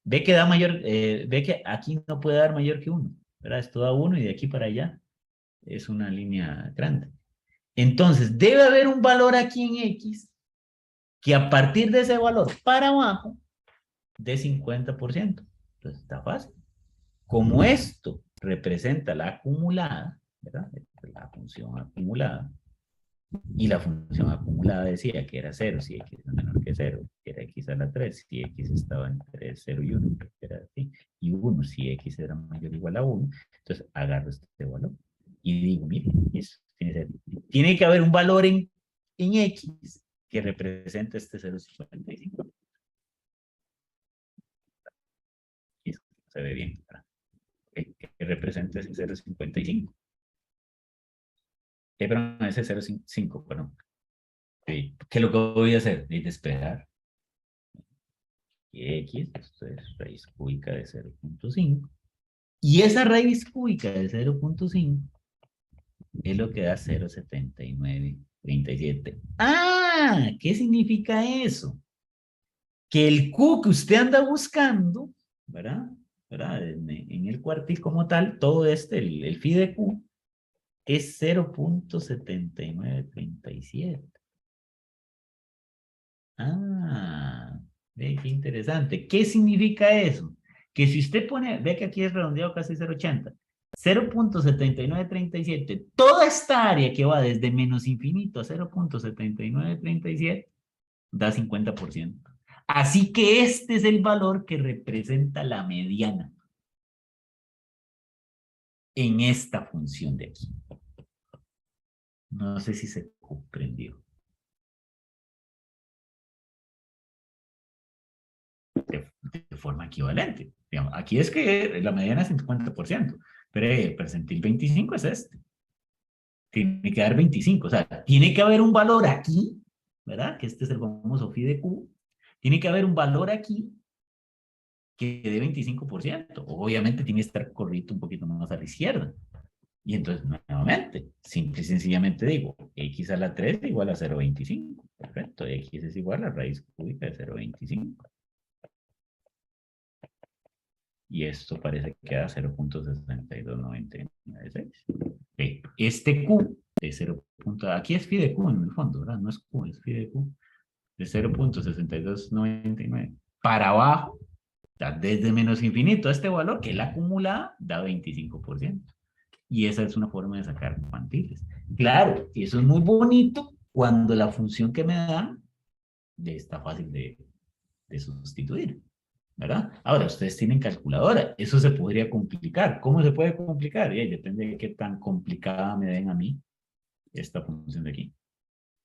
Ve que da mayor, ve que aquí no puede dar mayor que 1. ¿Verdad? Esto da 1 y de aquí para allá es una línea grande. Entonces, debe haber un valor aquí en X que a partir de ese valor para abajo dé 50%. Entonces, está fácil. Como esto representa la acumulada, ¿verdad? La función acumulada, y la función acumulada decía que era 0 si x es menor que 0, que era x a la 3, si x estaba entre 0 y 1, que era así, y 1 si x era mayor o igual a 1, entonces agarro este valor y digo, mire, eso tiene que haber un valor en x que represente este 0,55. Y eso se ve bien, ¿verdad? Que represente ese 0,55. Perdón, ese 0,5, perdón. ¿Qué es lo que voy a hacer? Es despejar. Y X, esto es raíz cúbica de 0,5. Y esa raíz cúbica de 0,5 es lo que da 0,7937. Ah, ¿qué significa eso? Que el Q que usted anda buscando, ¿verdad? En el cuartil como tal, todo el phi de Q, es 0,7937. Ah, ve qué interesante. ¿Qué significa eso? Que si usted pone, ve que aquí es redondeado casi 0,80, 0,7937, toda esta área que va desde menos infinito a 0,7937 da 50%. Así que este es el valor que representa la mediana en esta función de aquí. No sé si se comprendió. De forma equivalente. Digamos, aquí es que la mediana es 50%, pero el percentil 25 es este. Tiene que dar 25, o sea, tiene que haber un valor aquí, ¿verdad? Que este es el famoso phi de Q. Tiene que haber un valor aquí que dé 25%. Obviamente tiene que estar corrido un poquito más a la izquierda. Y entonces, nuevamente, simple y sencillamente digo, x a la 3 igual a 0,25. Perfecto, x es igual a raíz cúbica de 0,25. y esto parece que da 0.62996. Okay. Este Q de 0. Aquí es phi de Q en el fondo, ¿verdad? No es Q, es phi de Q de 0.6299. Para abajo, o sea, desde menos infinito a este valor, que es la acumulada, da 25%. Y esa es una forma de sacar cuantiles. Claro, y eso es muy bonito cuando la función que me dan está fácil de sustituir, ¿verdad? Ahora, ustedes tienen calculadora, eso se podría complicar. ¿Cómo se puede complicar? Y ahí depende de qué tan complicada me den a mí esta función de aquí.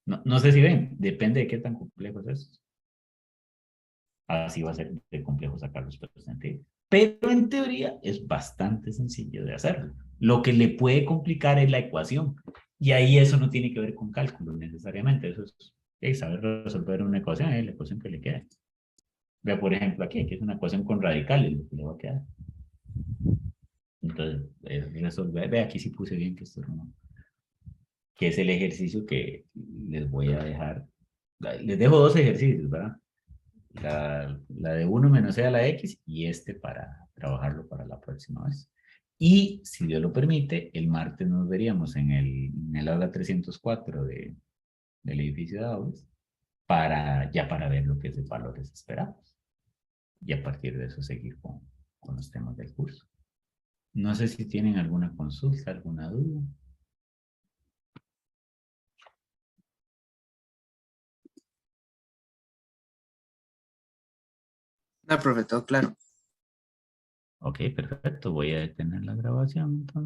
No sé si ven, depende de qué tan complejo es eso. Así va a ser de complejo sacar los percentiles. Pero en teoría es bastante sencillo de hacerlo. Lo que le puede complicar es la ecuación. Y ahí eso no tiene que ver con cálculo necesariamente. Eso es saber resolver una ecuación, es la ecuación que le queda. Vea, por ejemplo, aquí es una ecuación con radicales, lo que le va a quedar. Entonces, resolver, ve, aquí sí puse bien que esto no, que es el ejercicio que les voy a dejar. Les dejo dos ejercicios, ¿verdad? La de 1 menos e a la x y este para trabajarlo para la próxima vez. Y si Dios lo permite, el martes nos veríamos en el aula 304 del edificio de aulas ya para ver lo que es de valores esperados. Y a partir de eso seguir con los temas del curso. No sé si tienen alguna consulta, alguna duda. No, profe, todo claro. Ok, perfecto. Voy a detener la grabación entonces.